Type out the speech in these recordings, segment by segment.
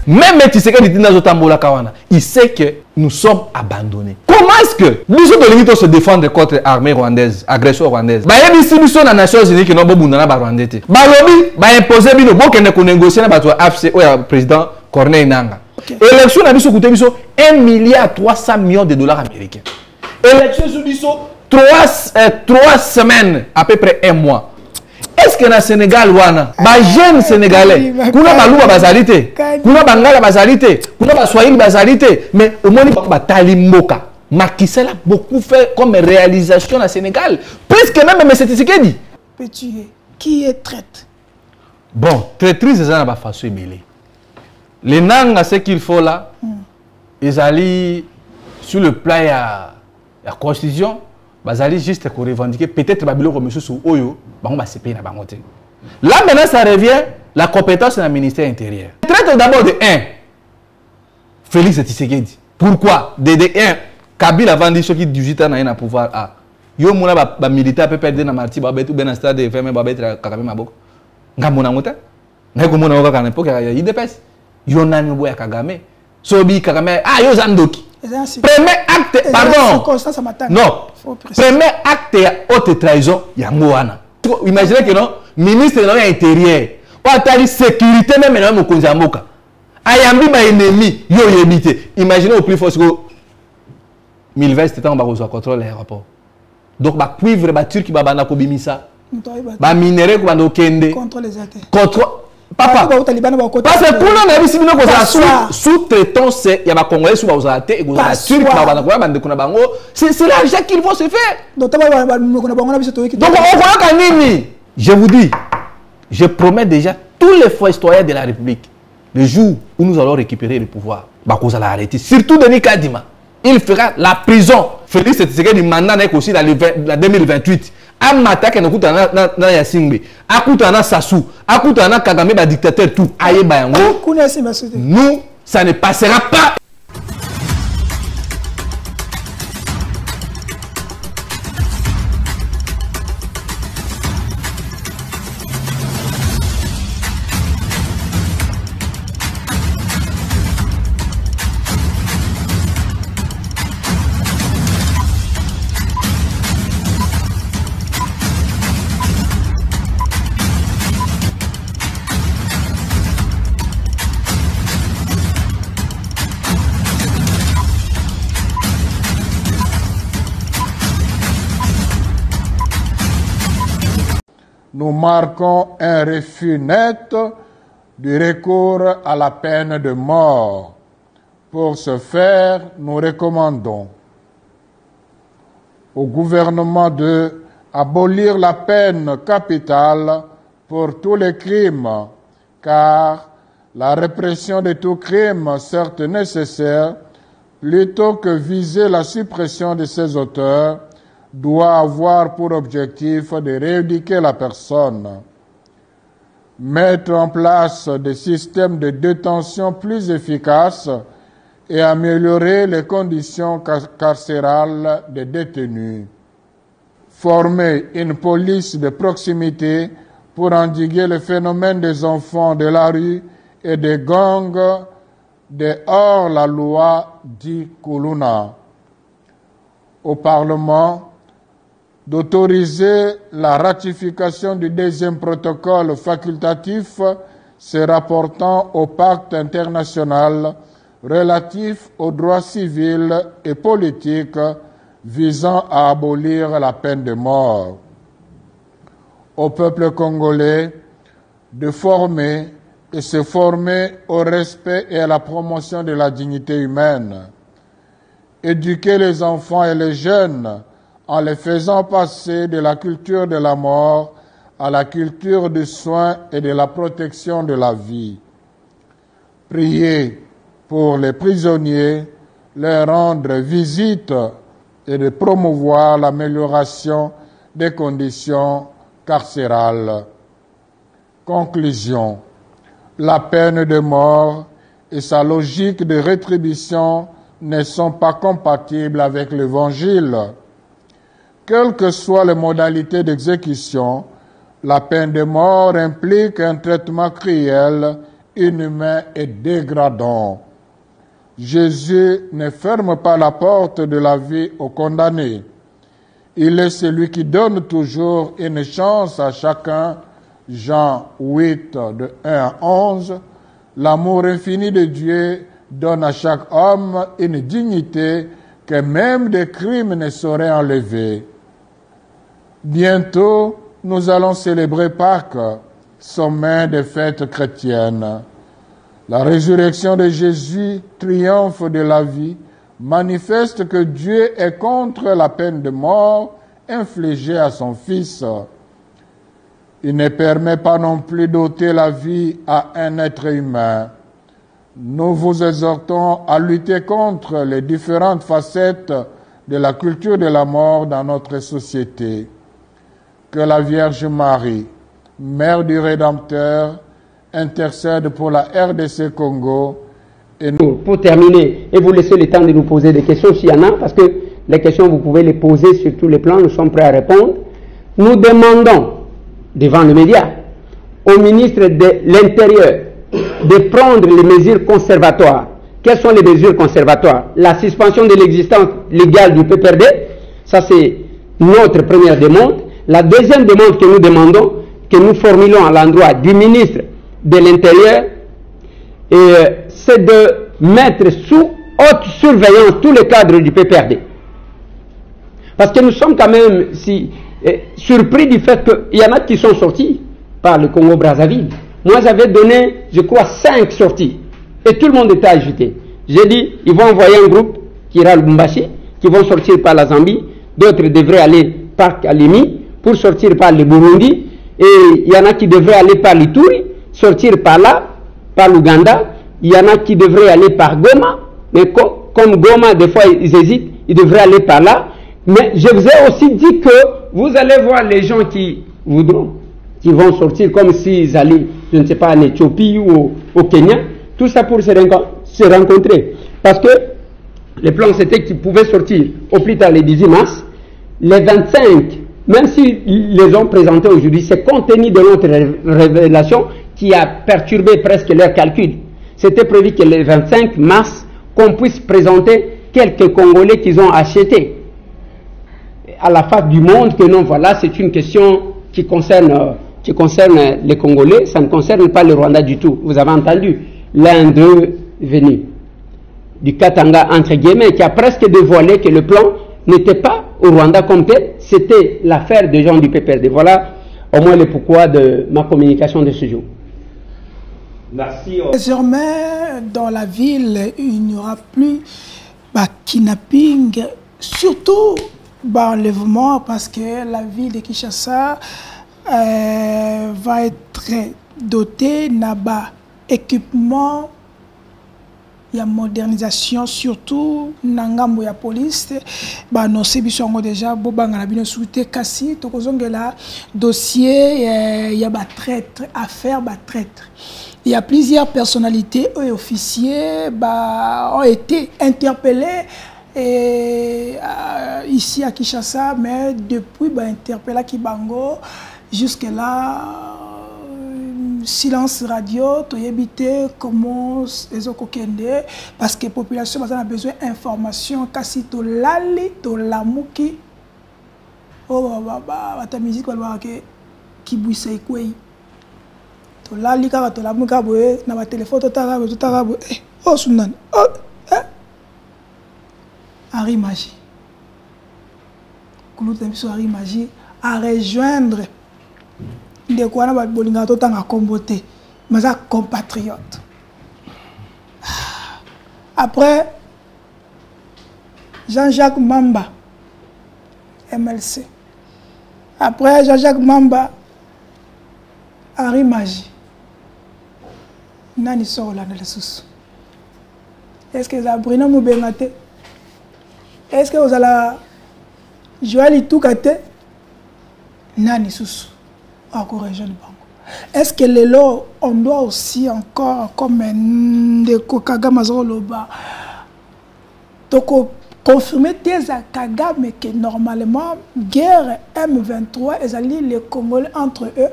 Même Tshisekedi dit dans Tambola Kawana, il sait que nous sommes abandonnés. Comment est-ce que nous sommes se défendre contre l'armée rwandaise, agression rwandaise? Bah il y a des missions dans les Nations Unies qui n'ont pas besoin de Rwandais. Bah lobby, bah imposer bino, bon qu'on ait négocié avec le AFC ou le président Corneille Nangaa. Élection a mis sur côté 1 milliard 300 millions de dollars américains. Élection sur 3 semaines, à peu près 1 mois. Est-ce que dans le Sénégal, les jeunes Sénégalais, kuna baluba bazalité, kuna bangala bazalité, kuna baswahili bazalité, mais au moins ils talimboka. Macky Sall a beaucoup fait comme réalisation au Sénégal. Presque même M. Tshisekedi. Petit, qui est traite? Bon, traîtrise, c'est une façon mêlée. Les Nangaa, ce qu'il faut là, ils allaient sur le plan de la constitution, ils allaient juste revendiquer peut-être Babylone comme monsieur sous Oyo, bah c'est payé na bangote. Là maintenant ça revient la compétence dans le ministère intérieur. Traite d'abord de 1. Félix Tshisekedi. Pourquoi? De 1. Kabila avant dit ceux qui 18 ans na pouvoir a. Yo mona ba militaire peut perdre na marti ba betu ben stade de fermer ba betra Kagame maboko. Ngamona ngota. Ngako mona oka kana poka ya IDPS. Yo nani boya Kagame. Sobi Kagame yo zandoki. Premier acte, pardon. Non. Premier acte de haute trahison, il y a Moana. Imaginez que non, ministre de l'Intérieur, ou à sécurité même dans le Konzamoka. Ayambi ma ennemi, yo yebité. Imaginez au plus fort que 1020 c'était en bas au contrôle l'aéroport. Donc ba cuivre ba turc ba bana ko bimisa. Ba minerai ko bando kende. Contre les athées. Contre papa. Parce que pour nous, on a vu que sous-traitant, il y a des Congolais sous les athées et des Turcs c'est l'argent qu'ils vont se faire. Donc on voit qu'à je vous dis, je promets déjà tous les fois historiens de la République, le jour où nous allons récupérer le pouvoir, vous allez arrêter. Surtout Denis Kadima. Il fera la prison. Félix Tshisekedi mandat aussi dans la 2028. Amata qui n'écoute na Yassingbe, akuta na Sassou, akuta na Kagame ba dictateur tout. Aye ba yango. Nous, ça ne passera pas. Nous marquons un refus net du recours à la peine de mort. Pour ce faire, nous recommandons au gouvernement de abolir la peine capitale pour tous les crimes, car la répression de tout crime, certes nécessaire, plutôt que viser la suppression de ses auteurs, doit avoir pour objectif de rééduquer la personne, mettre en place des systèmes de détention plus efficaces et améliorer les conditions carcérales des détenus, former une police de proximité pour endiguer le phénomène des enfants de la rue et des gangs de hors-la-loi dit Kuluna. Au Parlement, d'autoriser la ratification du deuxième protocole facultatif se rapportant au pacte international relatif aux droits civils et politiques visant à abolir la peine de mort. Au peuple congolais de former et se former au respect et à la promotion de la dignité humaine. Éduquer les enfants et les jeunes en les faisant passer de la culture de la mort à la culture du soin et de la protection de la vie. Prier pour les prisonniers, leur rendre visite et de promouvoir l'amélioration des conditions carcérales. Conclusion. La peine de mort et sa logique de rétribution ne sont pas compatibles avec l'Évangile. Quelles que soient les modalités d'exécution, la peine de mort implique un traitement cruel inhumain et dégradant. Jésus ne ferme pas la porte de la vie aux condamnés. Il est celui qui donne toujours une chance à chacun. Jean 8, de 1 à 11. L'amour infini de Dieu donne à chaque homme une dignité que même des crimes ne sauraient enlever. Bientôt, nous allons célébrer Pâques, sommet des fêtes chrétiennes. La résurrection de Jésus, triomphe de la vie, manifeste que Dieu est contre la peine de mort infligée à son Fils. Il ne permet pas non plus d'ôter la vie à un être humain. Nous vous exhortons à lutter contre les différentes facettes de la culture de la mort dans notre société. Que la Vierge Marie, Mère du Rédempteur, intercède pour la RDC Congo. Et nous... Pour terminer, et vous laissez le temps de nous poser des questions s'il y en a, parce que les questions, vous pouvez les poser sur tous les plans, nous sommes prêts à répondre. Nous demandons, devant les médias, au ministre de l'Intérieur de prendre les mesures conservatoires. Quelles sont les mesures conservatoires? La suspension de l'existence légale du PPRD, ça c'est notre première demande. La deuxième demande que nous demandons, que nous formulons à l'endroit du ministre de l'Intérieur, c'est de mettre sous haute surveillance tous les cadres du PPRD. Parce que nous sommes quand même surpris du fait qu'il y en a qui sont sortis par le Congo-Brazzaville. Moi, j'avais donné, je crois, 5 sorties. Et tout le monde était agité. J'ai dit, ils vont envoyer un groupe qui ira à Lubumbashi, qui vont sortir par la Zambie. D'autres devraient aller par Kalemi pour sortir par le Burundi. Et il y en a qui devraient aller par l'Ituri, sortir par là, par l'Ouganda. Il y en a qui devraient aller par Goma. Mais comme Goma, des fois, ils hésitent, ils devraient aller par là. Mais je vous ai aussi dit que vous allez voir les gens qui voudront, qui vont sortir comme s'ils allaient, je ne sais pas, en Éthiopie ou au Kenya. Tout ça pour se rencontrer. Parce que le plan, c'était qu'ils pouvaient sortir au plus tard les 18 mars. Les 25, même s'ils les ont présentés aujourd'hui, c'est compte tenu de notre révélation qui a perturbé presque leurs calculs. C'était prévu que le 25 mars, qu'on puisse présenter quelques Congolais qu'ils ont achetés à la face du monde, que non, voilà, c'est une question qui concerne les Congolais, ça ne concerne pas le Rwanda du tout. Vous avez entendu l'un d'eux venu du Katanga, entre guillemets, qui a presque dévoilé que le plan n'était pas au Rwanda comme tel, c'était l'affaire des gens du PPRD. Voilà au moins le pourquoi de ma communication de ce jour. Merci. Désormais, dans la ville, il n'y aura plus kidnapping, surtout enlèvement, parce que la ville de Kinshasa va être dotée d'équipements, il y a modernisation, surtout nangambo ya police. Non c'est bisongo déjà bobanga na bino souté kasi tokozongela dossier il y a traître affaire traître. Il y a plusieurs personnalités et officiers ont été interpellés ici à Kinshasa, mais depuis interpellé à Kibango, jusque là silence radio, tu éviter comment les autres parce que la population a besoin d'informations, kasi to lali, to lamuki, ta musique qui bouisse quoi. To lali kaka to lamuka boye na ba téléphone to tarabe oh sunan oh Henri Magie Claude Henri Magie à rejoindre de quoi na bolinga to tanga comboté mais à compatriote. Après Jean-Jacques Mamba MLC, après Jean-Jacques Mamba Henri Magie nani sort là dans les sous. Est-ce que ça brûle mon bengate? Est-ce que vous allez jouer tout kate nani sous encore région de Bango? Est-ce que les lots on doit aussi encore comme de Kagame Zoloba confirmer tes à Kagame que normalement guerre M23 et les Congolais entre eux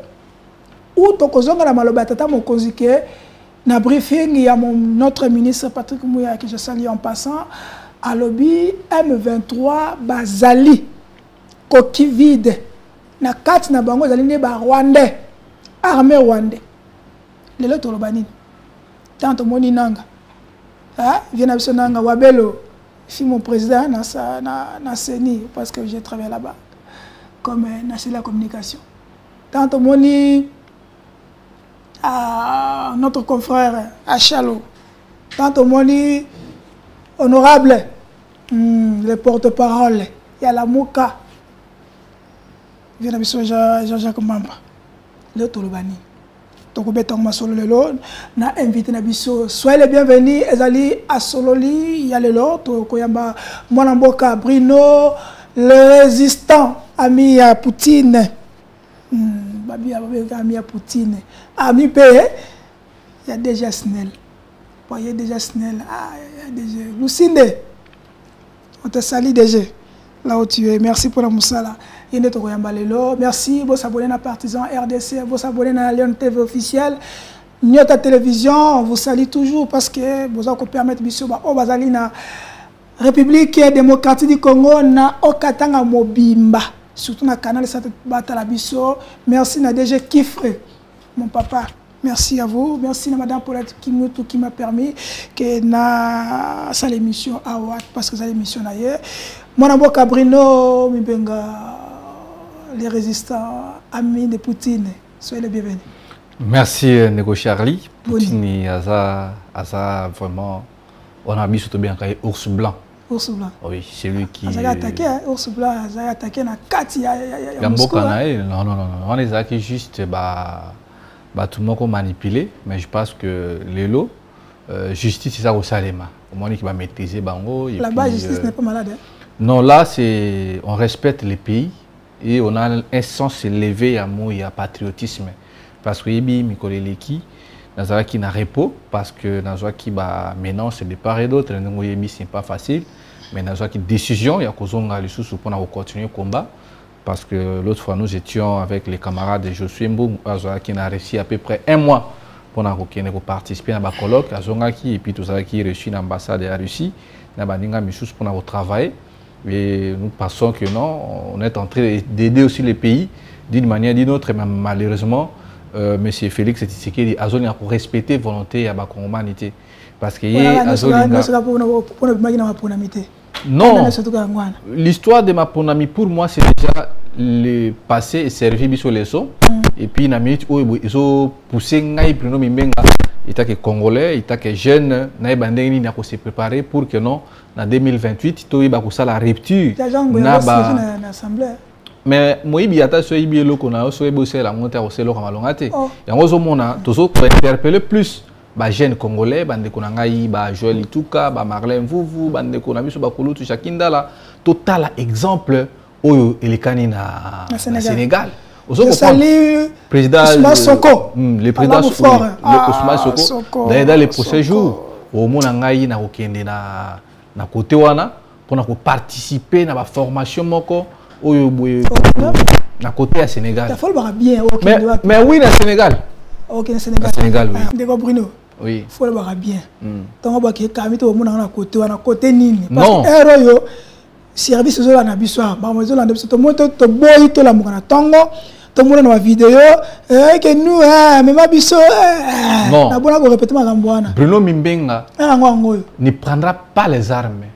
ou tokozonga la maloba tata mokonzi ke Na briefing, il y a notre ministre Patrick Mouya que je salue en passant. À lobby M23 Bazali Koki vide. Na 4 na bango zali ne ba Rwandais. Armée Rwandais. Lelo tolobani. Tanto moni nanga. Ah, viens biso nanga Wabelo. Je suis mon président na CENI parce que j'ai travaillé là-bas comme national la communication. Tanto moni notre confrère Achalo. Tanto moni honorable le porte-parole, il y a la Mouka. Viens biso Jean-Jacques Mamba. Le Tolobani. Tokobetong masolo lelo na invité na biso. Soyez les bienvenus ezali à Sololi, il y a lelo to koyamba mwana mboka Bruno le résistant ami à Poutine. Babi ami à Poutine. Ami P. Il y a déjà Snell. Il y a déjà Snell. Ah, il y a déjà Lucinde. On te salue déjà. Là où tu es. Merci pour la moussala. Merci. Vous abonnez à Partisan RDC. Vous abonnez à Lyon TV officiel. Notre télévision, on vous salue toujours parce que vous avez permis de la République démocratique du Congo na Okatanga Mobimba. Surtout dans le canal Batalabiso. Merci Nadege Kifre, mon papa. Merci à vous. Merci à Madame Paulette Kimoutou qui m'a permis que na sa l'émission à Ouat parce que ça l'émission ailleurs. Mon amour Cabrino, Mibenga, les résistants amis de Poutine. Soyez les bienvenus. Merci Nego Charlie. Poutine Aza vraiment on a mis surtout bien qu'il y a ours blanc. Ours blanc. Oui, c'est lui qui. Aza attaqué ours blanc, Aza attaqué na Kati Non, on est attaqué juste tout le monde manipulé, mais je pense que l'élo, justice, c'est ça au Salema. Au moins, qui va maîtriser Bango. Là-bas, justice n'est pas malade. Hein? Non, là, on respecte les pays et on a un sens élevé à moi et à patriotisme. Parce que Ibi, Mikoleleki, Nazaraki n'a repos, parce que Nazaraki, maintenant, c'est de part et d'autre. Ibi, c'est pas facile, mais Nazaraki, décision, il y a Kozonga, les sous pour continuer le combat. Parce que l'autre fois, nous étions avec les camarades de Josué Mbou, qui a réussi à peu près 1 mois pour participer à un colloque, et puis tout ça qui est reçu l'ambassade de la Russie, pour travailler. Et nous pensons que non, on est en train d'aider aussi les pays d'une manière ou d'une autre, mais malheureusement, M. Félix Tshisekedi a pour respecter la volonté de la humanité. Parce que non, l'histoire de ma ponami pour moi c'est déjà le passé et servi sur les sons. Et puis na minute où ils ont poussé ngai Bruno Mimenga, il était congolais, il était jeune, na bandeni na ko se préparer pour que non en 2028 to iba ko ça la rupture na ba mais moi il y a ta so ibi loko na so ibo c'est la monter au selo kama longate. Yango zo mona to so interpeller plus ba jeune congolais bande ko ngai ba Joël Ituka ba Marlin Mvuvu bande ko na biso ba Kulutu Shakindala total exemple oyo elekani na Sénégal. Salut Ousmane Sonko. Le président Ousmane Sonko dans les prochains jours au monde ngai na okende na côté wana pour participer na ba formation moko oyo na côté à Sénégal. Ça faut bien mais oui na Sénégal. OK na Sénégal. Sénégal oui. Ndeko Bruno. Oui. Faut le voir bien. Tant ba ke kamito au monde na côté nini parce que héros yo service aux na biso ba mo zo la biso to moto to boy to la mukana tongo to mo na vidéo que nous mais ma biso na bona ko répéter ma ngambwana Bruno Mimbenga ne prendra pas les armes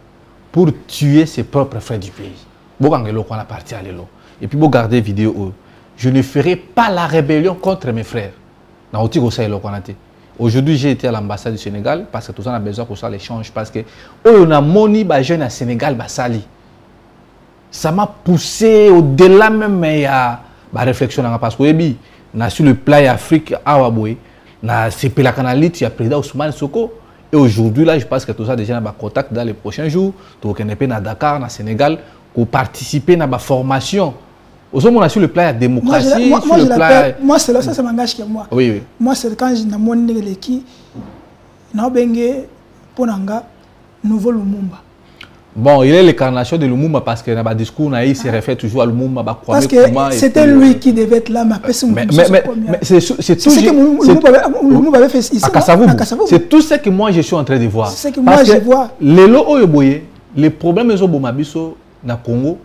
pour tuer ses propres frères du pays. Bokangelo ko na parti à lelo et puis bo garder vidéo je ne ferai pas la rébellion contre mes frères. Na oti ko ça lo konate. Aujourd'hui, j'ai été à l'ambassade du Sénégal parce que tout ça a besoin que ça l'échange parce que on a moni ba jeune à Sénégal ba sali. Ça m'a poussé au-delà même il y a ba réflexion parce que ebi na sur le plan Afrique awaboué na CP la canalite il y a président Ousmane Sonko et aujourd'hui là je pense que tout ça déjà na contact dans les prochains jours to kenepe na Dakar na Sénégal pour participer na ba formation. Aujourd'hui, sur le plan de la démocratie, moi c'est là ça m'engage que moi. Oui, oui. Moi c'est quand je n'ai mon qui na bengue ponanga nouveau Lumumba. Bon, il est l'incarnation de Lumumba parce que dans le discours, il se réfère toujours à Lumumba. Parce que c'était lui qui devait être là, mais c'est tout ce que Lumumba avait fait ici. C'est tout ce que moi je suis en train de voir. C'est ce que moi je vois. Les problèmes dans le Congo,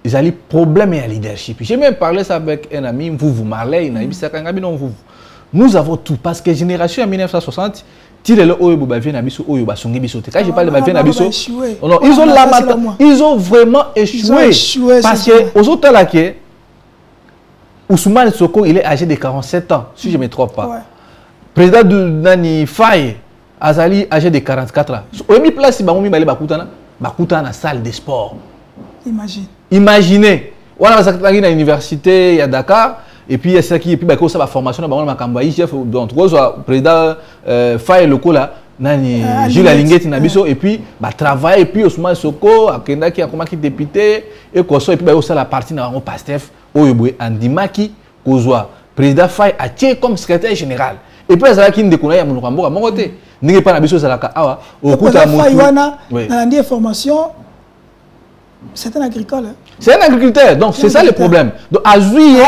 ils ont des problèmes de leadership. J'ai même parlé ça avec un ami, vous Marley, nous avons tout parce que génération en 1960, quand je parle de ils ont vraiment échoué. Parce que aux autres là, Ousmane Soko, il est âgé de 47 ans, si je ne me trompe pas. Ouais. Président de Nani Faye, Azali, âgé de 44 ans. Au même place, il y a une salle de sport. Imaginez. On a une université à Dakar. Et puis il y a ça qui est la formation dans le chef donc président Faye loko là nani Jules Alinguet Nabiso et puis travail et puis Ousmane Soko akenda qui a comme député et koso et puis aussi la partie na bango Pastef oyeboy andimaki kozwa président Faye a tié comme secrétaire général et puis ça qui ndekona ya munoko mboka mon côté ndenge pa na biso zalaka awa okuta Faye wana na ndi formation. C'est un agriculteur. Hein? C'est un agriculteur, donc c'est ça le problème. Donc Azui,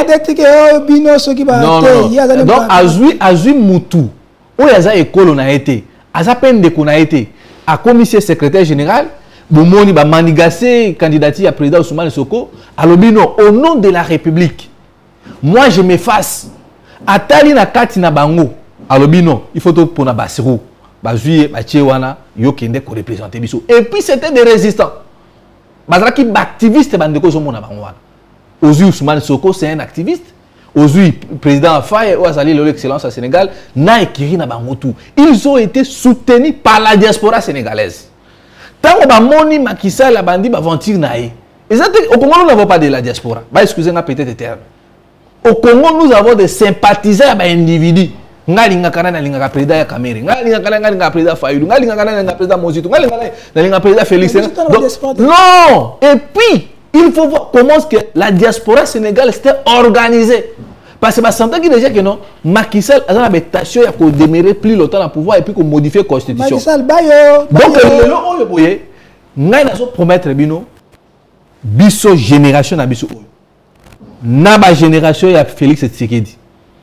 donc Azui Moutou, où il y a école on a été, à peine de qu'on a été, à commissaire secrétaire général, Boumoni ba manigassé candidature à président Ousmane Soko, à l'obino au nom de la République. Moi je m'efface. À Tali na kati na bango, à l'obino, il faut pour na Bassirou, Bazui, Bachewana, Yokende ko représenter biso. Et puis c'était des résistants. Bazraki activiste bandeko zo mona bangwana. Ozu Ousmane Soko c'est un activiste. Ozu président Faye ou Azali l'excellence au Sénégal na ekiri na bango tout. Ils ont été soutenus par la diaspora sénégalaise. Tant que ba moni Makissa la bandi ba ventir naé. Au Congo nous n'avons pas de la diaspora. Bah excusez-moi peut-être terme. Au Congo nous avons des sympathisants ba individus. Ngalinga kana na linga président ya Kamere. Ngalinga kana na président Fayulu. Ngalinga kana na président Mozito. Ngalinga na président Félix. Non. Et puis il faut voir comment est-ce que la diaspora sénégalaise s'était organisée. Parce que ça qui déjà que non, Macky Sall a une tâche à demeurer plus longtemps dans le pouvoir et puis qu'on modifie la constitution. Macky Sall bayo. Donc le boye, ngai na so promettre bino biso génération na biso. Na ba génération ya Félix Tshisekedi.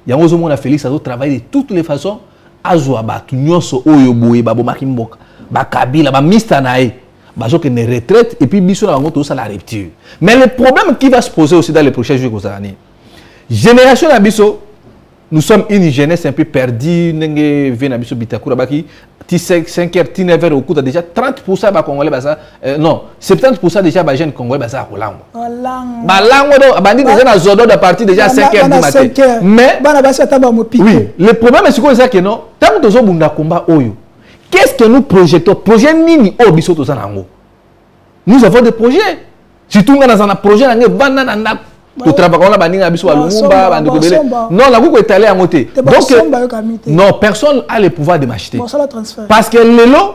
Yango zo mona Félix a travaillé de toutes les façons azwa ba tunyoso oyo boye ba bomaki mboka. Ba Kabila ba mista nae. Bazo que ne retraite et puis biso na bango to ça la rupture. Mais le problème qui va se poser aussi dans les prochains jours aux années. Génération Nabiso, nous sommes une jeunesse un peu perdue. Nenge vient Nabiso Bitakura Baki, 5h, 9h au coup déjà 30% ba Congolais basa, non, 70% déjà ba jeunes Congolais basa Rolango. Balango bandi déjà na zodo de partir déjà 5h du matin. Mais oui, le problème c'est ça que non, tant que nous bunda combat oyo. Qu'est-ce que nous projetons? Projet nini o biso to zanango. Nous avons des projets. Surtout dans un projet nanga banda na tu travailles là bandinga biso Lumumba bandiko belé. Non, la coupe est allée à monter. Donc non, personne a le pouvoir de m'acheter. Parce que les lots,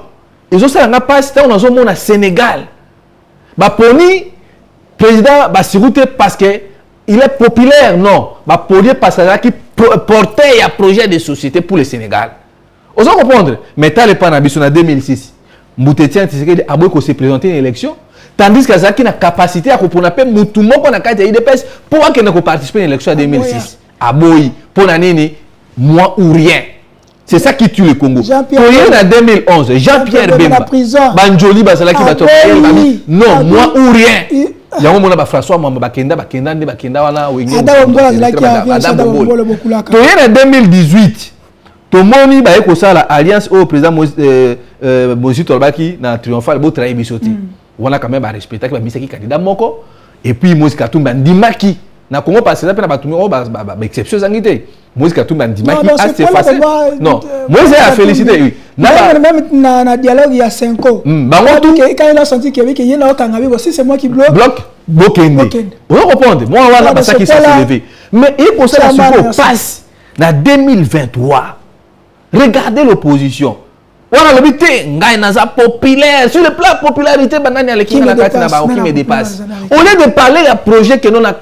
ils ont ça n'a pas c'était on a zone au Sénégal. Ba poni président Bassirou parce que il est populaire non. Ba poni parce que qui portait un projet de société pour le Sénégal. Vous allez comprendre. Mais t'as le pan en 2006. Moutetien Tshisekedi a beau se présenter une élection. Tandis que Zaki a capacité à comprendre Moutoumon qu'on a qu'à IDPS pour qu'il ne participe à l'élection en 2006. À Boyi, pour l'année, moi ou rien. C'est ça qui tue le Congo. Pour en 2011, Jean-Pierre Bemba, Banjoli Basala qui va te non, moi ou rien. Il y a un moment où François Bakenda, en 2018, tout le monde a l'alliance au président Moïse Tolbaki dans Triomphal, beau travail bisoti. On a quand même respecté que Misaki candidat moko et puis Moïse Katumba Ndimaki na Congo parce que là na batumiro ba exception zangité Moïse Katumba Ndimaki a c'est facile non Moïse a félicité oui même na dialogue il y a 5 ans bango tout quand il a senti qu'il y a là kangabi aussi c'est moi qui bloque Bokende on va comprendre moi on va ça qui s'est levé mais il faut ça passe na 2023 regardez l'opposition. On a l'habitude, populaire. Sur le plan popularité, qui me dépasse. Au lieu de parler d'un projet que nous avons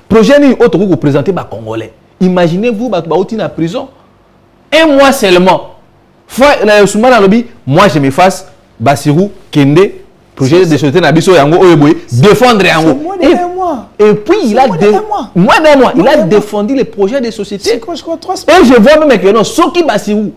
projet ni autre que présenter les Congolais. Imaginez-vous, vous en prison. Un mois seulement. Moi je me fasse Bassirou, Kende, projet de société Nabiso Yango Oyeboy, défendre Yango. Et puis il a il a défendu les projets de société. Et je vois même que non, Soki Bassirou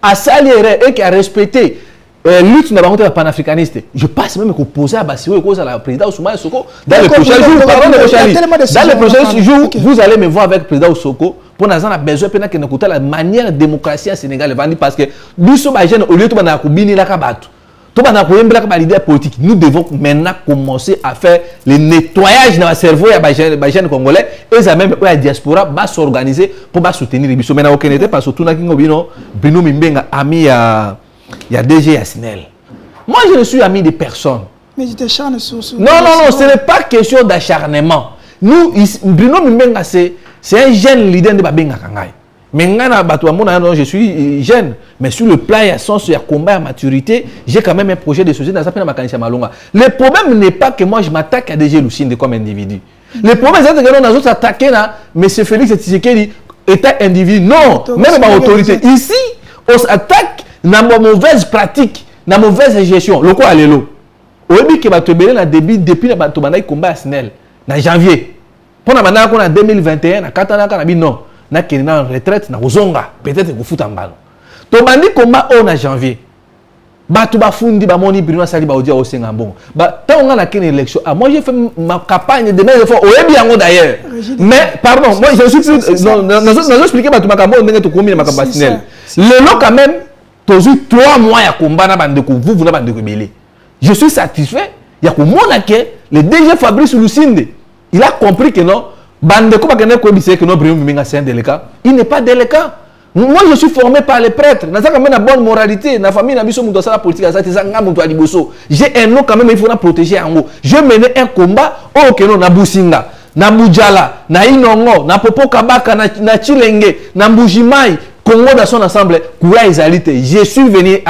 a saliéré et qui a respecté lutte n'a pas panafricaniste. Je passe même qu'on posait à Bassirou et cause à la présidente Ousmane Soko. Dans le prochain jour, dans le prochain jour, vous allez me voir avec le président Soko. Pour nous avons besoin de la manière démocratie au Sénégal parce que nous sommes au lieu de nous devons maintenant commencer à faire le nettoyage dans le cerveau des jeunes congolais et ça même la diaspora va s'organiser pour soutenir les bisous. Maintenant, aucun parce que tout le monde Bruno Mimbenga ami à DG Asnel. Moi, je ne suis ami de personne. Mais je t'acharne sur non, ce n'est pas question d'acharnement. Nous, Bruno Mimbenga, c'est un jeune leader de Babenga Kangai. Mais je suis jeune, mais sur le plan, il y a sens, il y a combat, il y a maturité. J'ai quand même un projet de société dans sa Malonga. Le problème n'est pas que moi je m'attaque à DG Lucinde comme individu. Le problème c'est que nous attaquons M. Félix Tshisekedi état individu. Non, même ma autorité. Ici, on s'attaque dans ma mauvaise pratique, dans ma mauvaise gestion. Le quoi est l'eau? Au début, qui va te bénir dans début depuis le combat à Snell, en janvier. Pour qu'on a 2021, à 4 ans, on a dit non. Na en retraite na ozonga peut-être que fout en ballon to bandi combat on a janvier ba to ba fundi ba moni Bruno Sali ba odia osenga bon ba ta na ken élection moi j'ai fait ma campagne de mes efforts au bien d'ailleurs mais pardon moi je suis plus non expliquer ba to makambo ndenge to komi na makambo personnel le lot quand même toujours 3 mois ya combat na bande ko vous na bande ko belé je suis satisfait ya ko mona que le DG Fabrice Lucinde il a compris que non bande ko bakene ko bisé que non Bruno Mimbenga c'est un délinquant. Il n'est pas délinquant. Moi je suis formé par les prêtres. Na quand même la bonne moralité, na famille na biso muto sala politique ça ça nga muto aliboso. J'ai un nom quand même il faut na protéger yango. Je menais un combat oh que non na Businga, na Bujala, na Inongo, na Popo Kabaka, na Chilenge, na Mbujimai, Congo dans son ensemble, Koura Ezalité. Je suis venu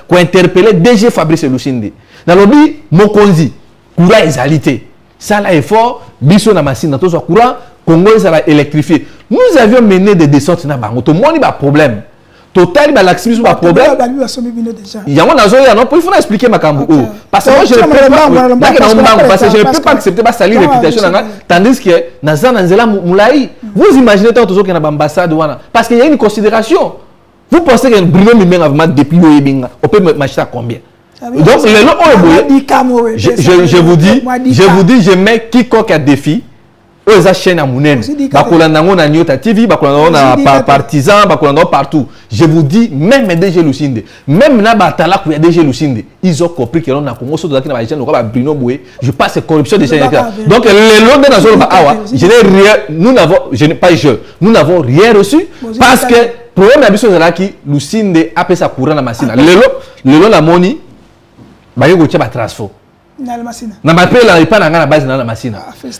pour interpeller DG Fabrice Lucinde. Na lobby Mokonzi, Koura Ezalité. Ça là est fort, biso na machine, na tozo courant, Congo ça va électrifier. Nous avions mené des descentes na bango. Tout le monde a problème. Total ba laxisme ba problème. Il y a non il faut expliquer ma cambo. Parce que moi je ne peux pas accepter pas salir réputation tandis que na Zanzela Moulai, vous imaginez tant toujours qu'il y a ambassade parce qu'il y a une considération. Vous pensez que Bruno Mimbenga va depuis le Ebinga, on peut m'acheter à combien? Donc, je vous dis, je mets quiconque a défi aux chaînes à Mounen. Bakolandango na Nyota TV, bakolandango na Partisan, bakolandango partout. Je vous dis, même DG Lucinde, même na Batala qui a DG Lucinde, ils ont compris que l'on a commencé à dire que Bruno Boué, je passe corruption de chaînes. Donc, les lots de la zone Awa, nous n'avons rien reçu parce que le problème de la c'est que Lucinde a fait sa courant dans la machine. Le lot la money. Bayo go tchaba transfo na la machine na mapela ipa na ngana base na la machine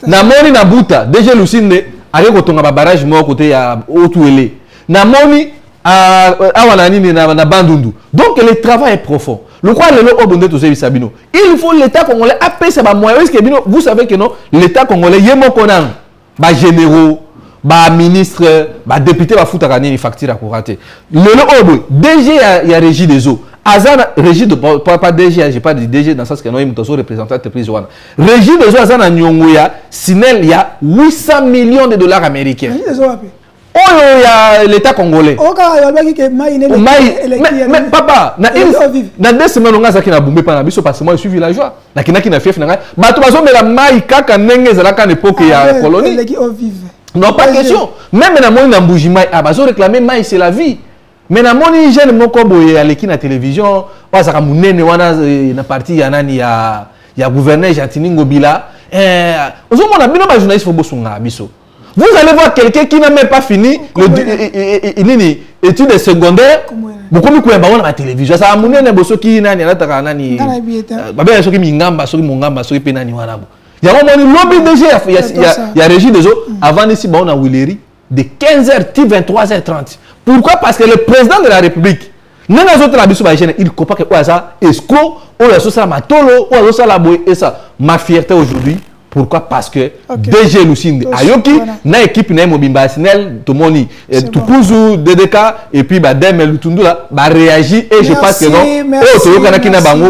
na moni na buta DG Lucinde ale ko tonga ba barrage mo côté ya Otuele na moni awana nini na Bandundu. Donc le travail est profond. Le quoi le obonde to Sabino, il faut l'état congolais appeler ça ba moyens que bino vous savez que non l'état congolais yemo konan ba généraux ba ministre ba député ba futaka nini facture à courater le obo DG ya régie des eaux Azana régie de pas DG, j'ai pas de DG dans le sens que non il me représentant entreprise wana régie des eaux Azana Nyongoya Sinel il y a 800 millions de dollars américains. Oh il y a l'état congolais. Mais papa na 2 semaines on a ça qui na bombé par biso parce que moi je suis villageois na kinaki na fief na ngai bato bazo mela mai kaka ndenge za la kan époque ya colonie. Non pas question même na moi na Mbujimai bazo réclamer mai c'est la vie. Mais na moni jeune moko boye aleki na télévision wasaka munene wana na parti ya nani ya gouverneur Jatini Ngobila ozomona bino ba journaliste fo bosunga biso. Vous allez voir quelqu'un qui n'a même pas fini études secondaires. Beaucoup de gens la télévision. Ça a munene boso ki nani anataka nani. Babe soki mingamba soki mongamba soki penani wana bo. Ya moni lobby déjà il y a régie des eaux avant ici ba on a Willery de 15h à 23h30. Pourquoi? Parce que le président de la République, il comprend que ça escroc, ou ça matolo, ou ça la boue et ça. Ma fierté aujourd'hui, Pourquoi? Parce que DG Lucinde Ayoki, na équipe na Mobimba Sinel, Tomoni, Tukuzu, DDK, et puis Dem Lutundula, réagit et je pense que non,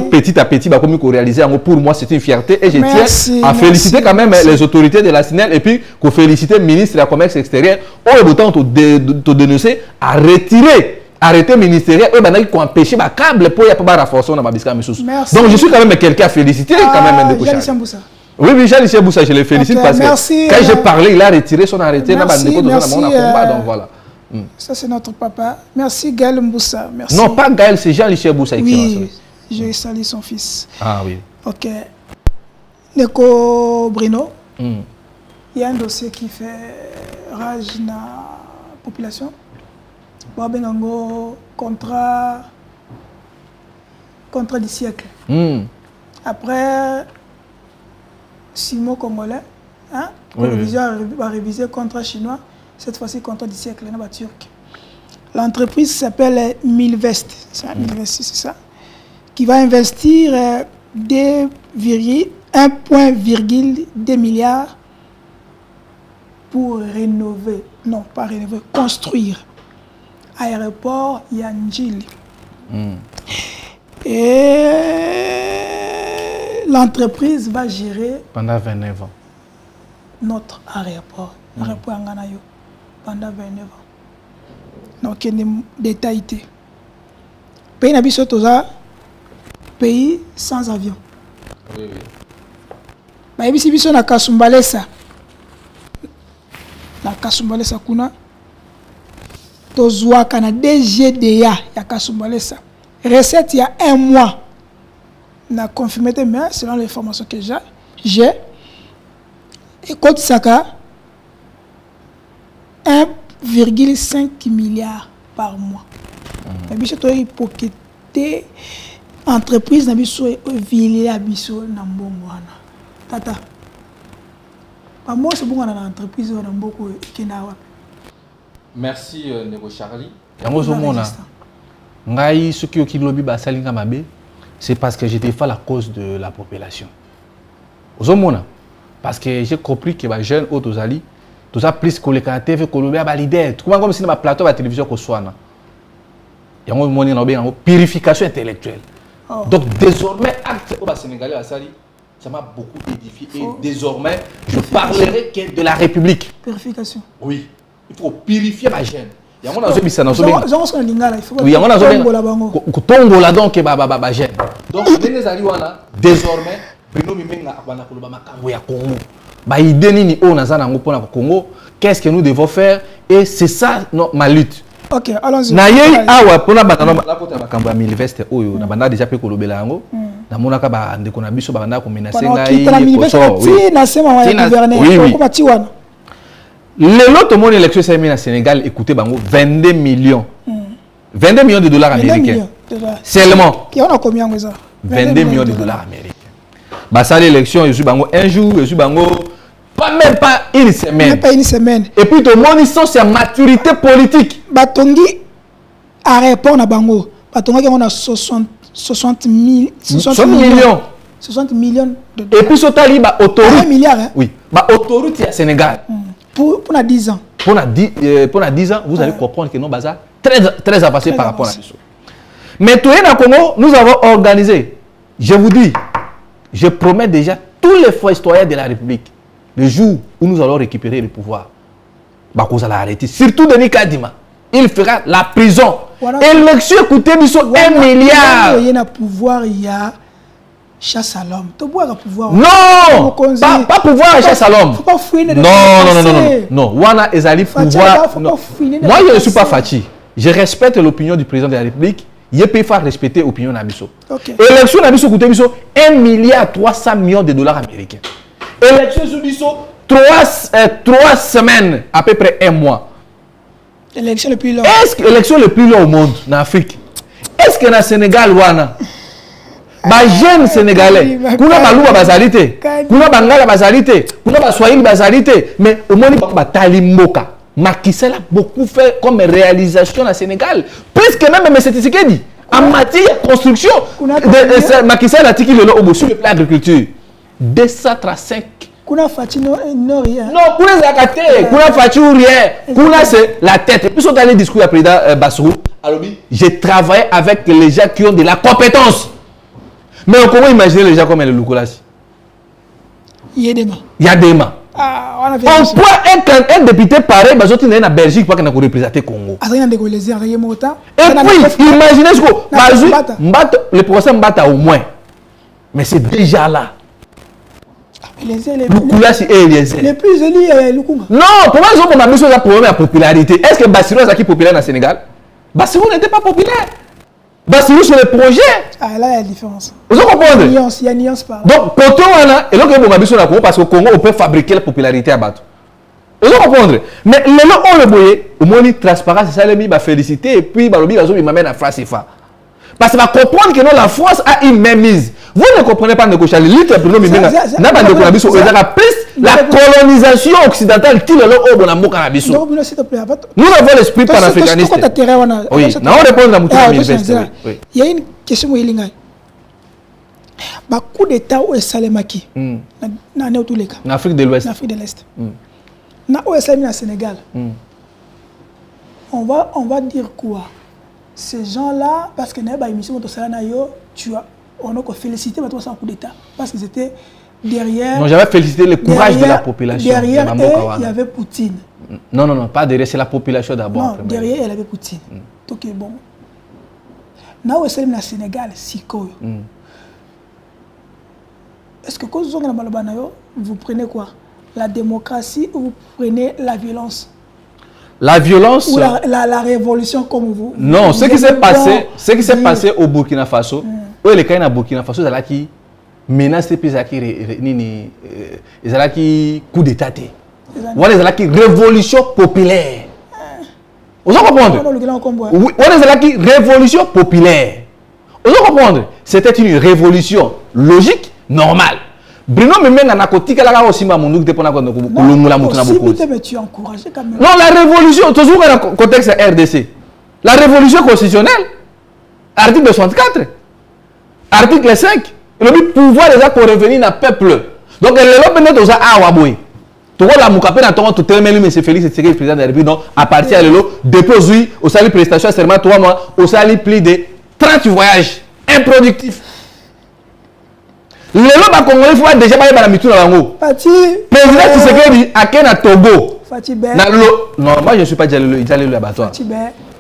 petit à petit, comme réaliser, pour moi c'est une fierté et je tiens à féliciter quand même les autorités de la Sinel et puis qu'on féliciter le ministre de la Commerce extérieure, au autant te dénoncer à retirer. Arrêté ministériel, eux, ils ont empêché le câble pour y avoir renforcer dans ma bisca. Donc je suis quand même quelqu'un à féliciter quand même. Oui, oui, Jean-Michel Boussa, je le félicite parce que quand j'ai parlé, il a retiré son arrêté. Merci, donc voilà. Ça, c'est notre papa. Merci, Gaël Mboussa. Merci. Non, pas Gaël, c'est Jean-Michel Boussa. Oui, je salue son fils. Ah oui. Ok. Neko Bruno, il y a un dossier qui fait rage dans la population. Contrat du siècle. Après, 6 mois congolais, hein? Va réviser contrat chinois, cette fois-ci contrat du siècle, turc. L'entreprise s'appelle Milvest, c'est ça, qui va investir 1,2 milliard pour rénover, non pas rénover, construire aéroport Yandjili. Et l'entreprise va gérer pendant 29 ans notre aéroport, l'aéroport Anganayo, pendant 29 ans. Donc, il y a des détails. Pays n'habite pays sans avion. Oui, oui. Mais ici, il y a Kasumbalesa. La Kasumbalesa kuna. Tozouaka na DGDA ya Kasumbalesa. Recette il y a 1 mois. On a confirmé, mais selon les informations que j'ai, et Côte Saka, 1,5 milliard par mois. Mais si tu as hypothéqué entreprise, tu as ville à Bisso, Tata. Pas moi, c'est bon, on a une entreprise, on a beaucoup de Merci, Nego Charlie. Ce qui est lobby basalinga mabe, c'est parce que je défends la cause de la population. Parce que j'ai compris que les jeunes autozali, tout ça plus que les TV, que le leader, comme si dans plateau de télévision qu'on soit là. Il y a une purification intellectuelle. Donc désormais, acte au Sénégalais ça m'a beaucoup édifié et désormais je parlerai que de la République. Purification. Oui. Il faut purifier ma gêne. Il y a un tongola donc désormais qu'est-ce que nous devons faire et c'est ça ma lutte. Ok, allons-y. Déjà fait Kolobelango. Na monaka ba ndeko na biso ba na ko menacer le lot de élection c'est au Sénégal, écoutez, 22 millions. 22 millions de dollars américains. Seulement. Qui en a combien ça? 22 millions de dollars américains. Bah ça l'élection, je suis un jour, je suis même pas une semaine. Même pas une semaine. Et puis tout le monde ils sont sur maturité politique. Batongi a répondu à Bango. Batongi on a 60 millions. 60 millions de dollars. Et puis ce tali ba autoroute. 1 milliard hein? Oui. Ba autoroute au Sénégal. Pour 10 ans. Pour 10 ans, vous allez comprendre que nos bazar très avancé par rapport à ça. Mais tout au Congo, nous avons organisé, je vous dis, je promets déjà tous les fois historiens de la République, le jour où nous allons récupérer le pouvoir, vous allez arrêter. Surtout Denis Kadima, il fera la prison. Élection, écoutez, nous sommes 1 milliard. Il y a un pouvoir, il y a chasse à l'homme. Non, pas pouvoir à chasse à l'homme. Faut pas fouiner. Non. Wana ezali pouvoir. Moi, je ne suis pas fatigué. Je respecte l'opinion du président de la République. Il peut faire respecter l'opinion d'Abisso. Élection d'Abisso, écoutez, 1 milliard 300 millions de dollars américains. Élection d'Abisso, 3 semaines, à peu près 1 mois. L'élection le plus long. Est-ce que l'élection le plus long au monde, en Afrique? Est-ce que dans le Sénégal, Wana? Ba jeune sénégalais, kuna baluba bazalité, kuna bangala bazalité, kuna baswahili bazalité, mais au moins ba talimboka. Macky Sall a beaucoup fait comme réalisation au Sénégal. Presque même mais c'est ce qu'il dit. En matière de construction, Macky Sall a dit qu'il est sur le plan agriculture. 235 Kuna Fati non rien. Non, Kuna Zakate, Kuna Fati ou rien. Kuna c'est la tête. Et puis, sur le discours du président Bassirou, j'ai travaillé avec les gens qui ont de la compétence. Mais comment imaginer les gens comme le Lukolas? Il y a des mains. Il y a des mains. On peut un député pareil, bah, il est en Belgique pour qu'il ait représenté le Congo. Et puis, imaginez ce que le procès Mbata au moins. Mais c'est déjà là. Les plus élus, Lukunga. Non, pour moi, ils ont mis sur la problème de popularité. Est-ce que Bassirou est populaire dans le Sénégal? Bassirou n'était pas populaire. Bassirou sur le projet. Ah, là, il y a une différence. Vous comprenez? Il y a une nuance par là. Donc, quand on a, et là, on a parce qu'au Congo, on peut fabriquer la popularité à battre. Vous comprenez? Mais les gens, on le voyait, au moins, transparence, c'est ça, les va féliciter, et puis, il m'amène à France CFA. Parce qu'il va comprendre que non, la France a une même mise. Vous ne comprenez pas, Ndeko Charlie, la colonisation occidentale, nous avons l'esprit panafricaniste. Oui, nous répondons à Moutouna. Il y a une question. Le coup d'État où est Salemaki en Afrique de l'Ouest. En Afrique de l'Est. Où est Salemaki au Sénégal. On va dire quoi? Ces gens-là, parce que on a félicité un coup d'État. Parce qu'ils étaient derrière. Non, j'avais félicité le courage de la population. Derrière eux, il y avait Poutine. Non, pas derrière, c'est la population d'abord. Non, derrière, il y avait Poutine. Donc, bon. Now, c'est le Sénégal, Sikoyo. Est-ce que quand vous prenez quoi? La démocratie ou vous prenez la violence? La violence ou la révolution comme vous. Non, ce qui s'est passé au Burkina Faso, où les cas au Burkina Faso, c'est là qui menace les pays qui coup d'état. Ou les là qui révolution populaire. Vous comprenez? Ou les là qui révolution populaire. Vous comprenez? C'était une révolution logique, normale. Bruno me met dans la côté qui a aussi ma mounouc de pona kono kulumula mutuna beaucoup. Mais tu encourages quand même. Non, la révolution, toujours dans le contexte RDC. La révolution constitutionnelle, article 64, article 5, le pouvoir déjà pour revenir dans le peuple. Donc, le peuple est à Awaboui. Tu vois la moukapé dans ton tout mais M. Félix et le président de la République, non, à partir de là, depuis aujourd'hui, au salut prestation seulement 3 mois, au salut plus de 30 voyages improductifs. Les gens congolais faut déjà pas la mitou dans l'ango. Président Tshisekedi a qu'un à Togo. Non, moi je ne suis pas allé le abattoir.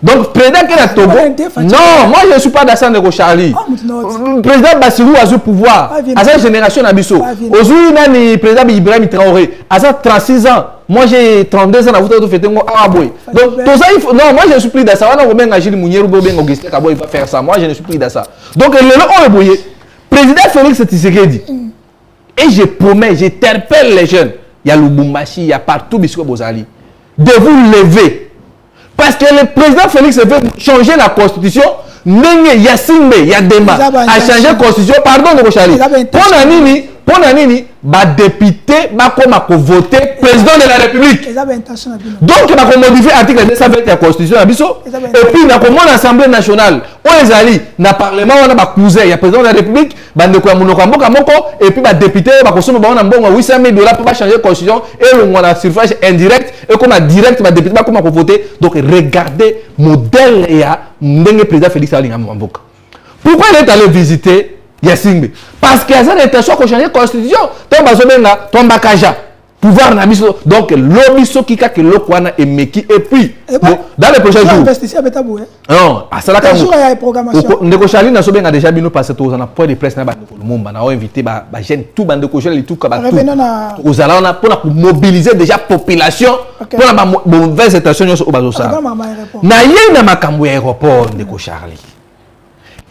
Donc président qui est à Togo. Non, moi je ne suis pas dans de Charlie. Président Bassirou a ce pouvoir. À cette génération Abisso. Aujourd'hui nani président Ibrahim Traoré. À ça 36 ans. Moi j'ai 32 ans à vous faire un aboy. Donc tout ça il faut. Non, moi je ne suis plus dans ça. On a bien agir Mounier ou bien Augustin Kabo il va faire ça. Moi je ne suis plus dans ça. Donc les gens ont le boyer. Président Félix Tshisekedi, et je promets, j'interpelle les jeunes, il y a Lubumbashi, il y a partout, Bissou Bozali, de vous lever. Parce que le président Félix veut changer la constitution, il y a Simbe, il y a Dema, à changer la constitution, pardon de Rochali. Pour Nanini, député, va voter président de la République. Donc, il va modifier l'article 220 de la Constitution. Et puis, il y a l'Assemblée nationale. On est dans le Parlement, on a un cousin, il y a le président de la République, et puis, le député, il va consommer 800 000 $ pour changer la Constitution. Et on a un suffrage indirect. Et comme direct, le député va voter. Donc, regardez le modèle et le président Félix Tshisekedi. Pourquoi il est allé visiter Yassingbe? Parce qu'il y a une intention de changer la constitution. Tomba Kaja. Pouvoir na biso. Donc, l'obiso qui a que l'okwana et meki. Et puis, dans les prochains jours. Non, à cela quand même. Ndeko Charlie n'a pas déjà bien passé tous en point de presse. On a invité tout bande de cochons tout aux allants pour mobiliser déjà la population pour la mauvaise intention au Bazosa. Naïe na makambo aéroport Ndeko Charlie.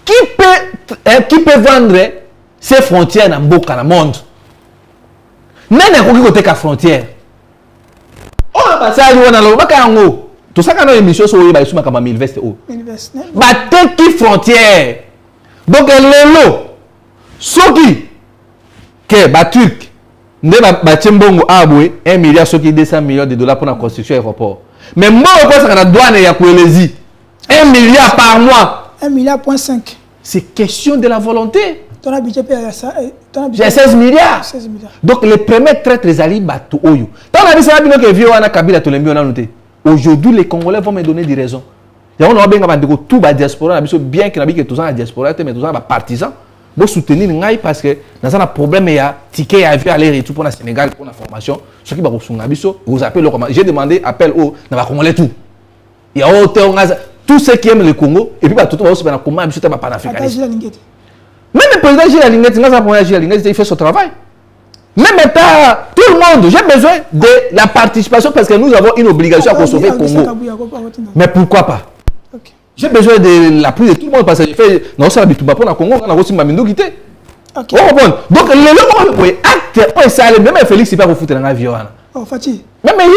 Qui peut vendre ses frontières dans le monde? Même côté de frontière. On a passé à l'eau. Tout ça, quand on a une émission sur le Baïsou, on a mis le veste. Qui frontière? Donc, l'eau. Ce qui est Turc, ne va Tchimbongo Aboué, 1 milliard, ce qui est 200 millions de $ pour la construction de l'aéroport. Mais moi, je pense que la douane est à Kouélesi. 1 milliard par mois. 1,5 milliard. C'est question de la volonté. Ton budget j'ai 16 milliards. 16 milliards. Donc les premiers traîtres les alliés bateau oyo. Tant la vie ça bino que vieux wana Kabila to lembi on a noté. Aujourd'hui les Congolais vont me donner des raisons. Il y a on a bien que tout ba diaspora bien que na bi que tous en diaspora mais tous en partisans. Bon soutenir ngai parce que dans un problème il y a ticket à avion aller retour pour le Sénégal pour la formation. Ce qui va vous songa biso vous appelez comment j'ai demandé appel au na ba Congolais tout. Il y a autant tous ceux qui aiment le Congo et puis bah tout va aussi ben comment biso ta panafricaniste. Même le président Gilles Alingeti, il fait son travail. Même état, tout le monde, j'ai besoin de la participation parce que nous avons une obligation à sauver le Congo. Mais pourquoi pas? J'ai besoin de l'appui de tout le monde parce que j'ai fait non ça habite pas pour le Congo, on a aussi ma mindo quitté. Donc le logo acte, ça allait même Félix il pas vous foutre dans l'avion. Oh Fati. Même bien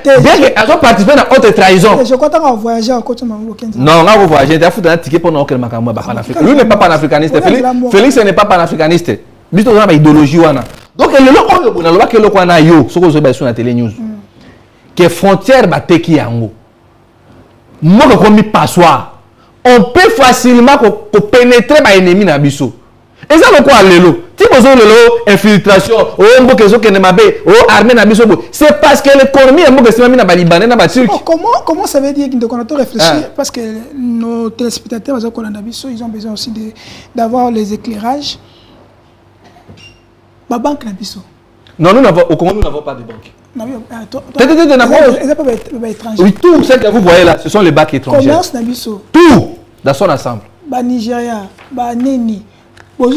que elles ont participé dans haute trahison. Je crois qu'on va voyager à côté de mon non, on va voyager, il faut un ticket pour nous que le Makambo pas panafricaniste. Lui n'est pas panafricaniste. Félix n'est pas panafricaniste. Lui on a idéologie wana. Donc le logo on a le que le wana yo, ce que vous avez sur la télé news. Que frontière bateki yango. Moi comme mi passoire. On peut facilement pénétrer ba ennemi na biso. Et ça le quoi lelo? Si vous avez infiltration, c'est parce que l'économie est comment ça veut dire qu'on a tout réfléchi? Parce que nos téléspectateurs, ils ont besoin aussi d'avoir les éclairages. La banque n'a pas. Non, au Congo, nous n'avons pas de banque. Oui, tout ce que vous voyez là, ce sont les banques étrangères. Tout dans son ensemble. Nigeria, Neni. Donc,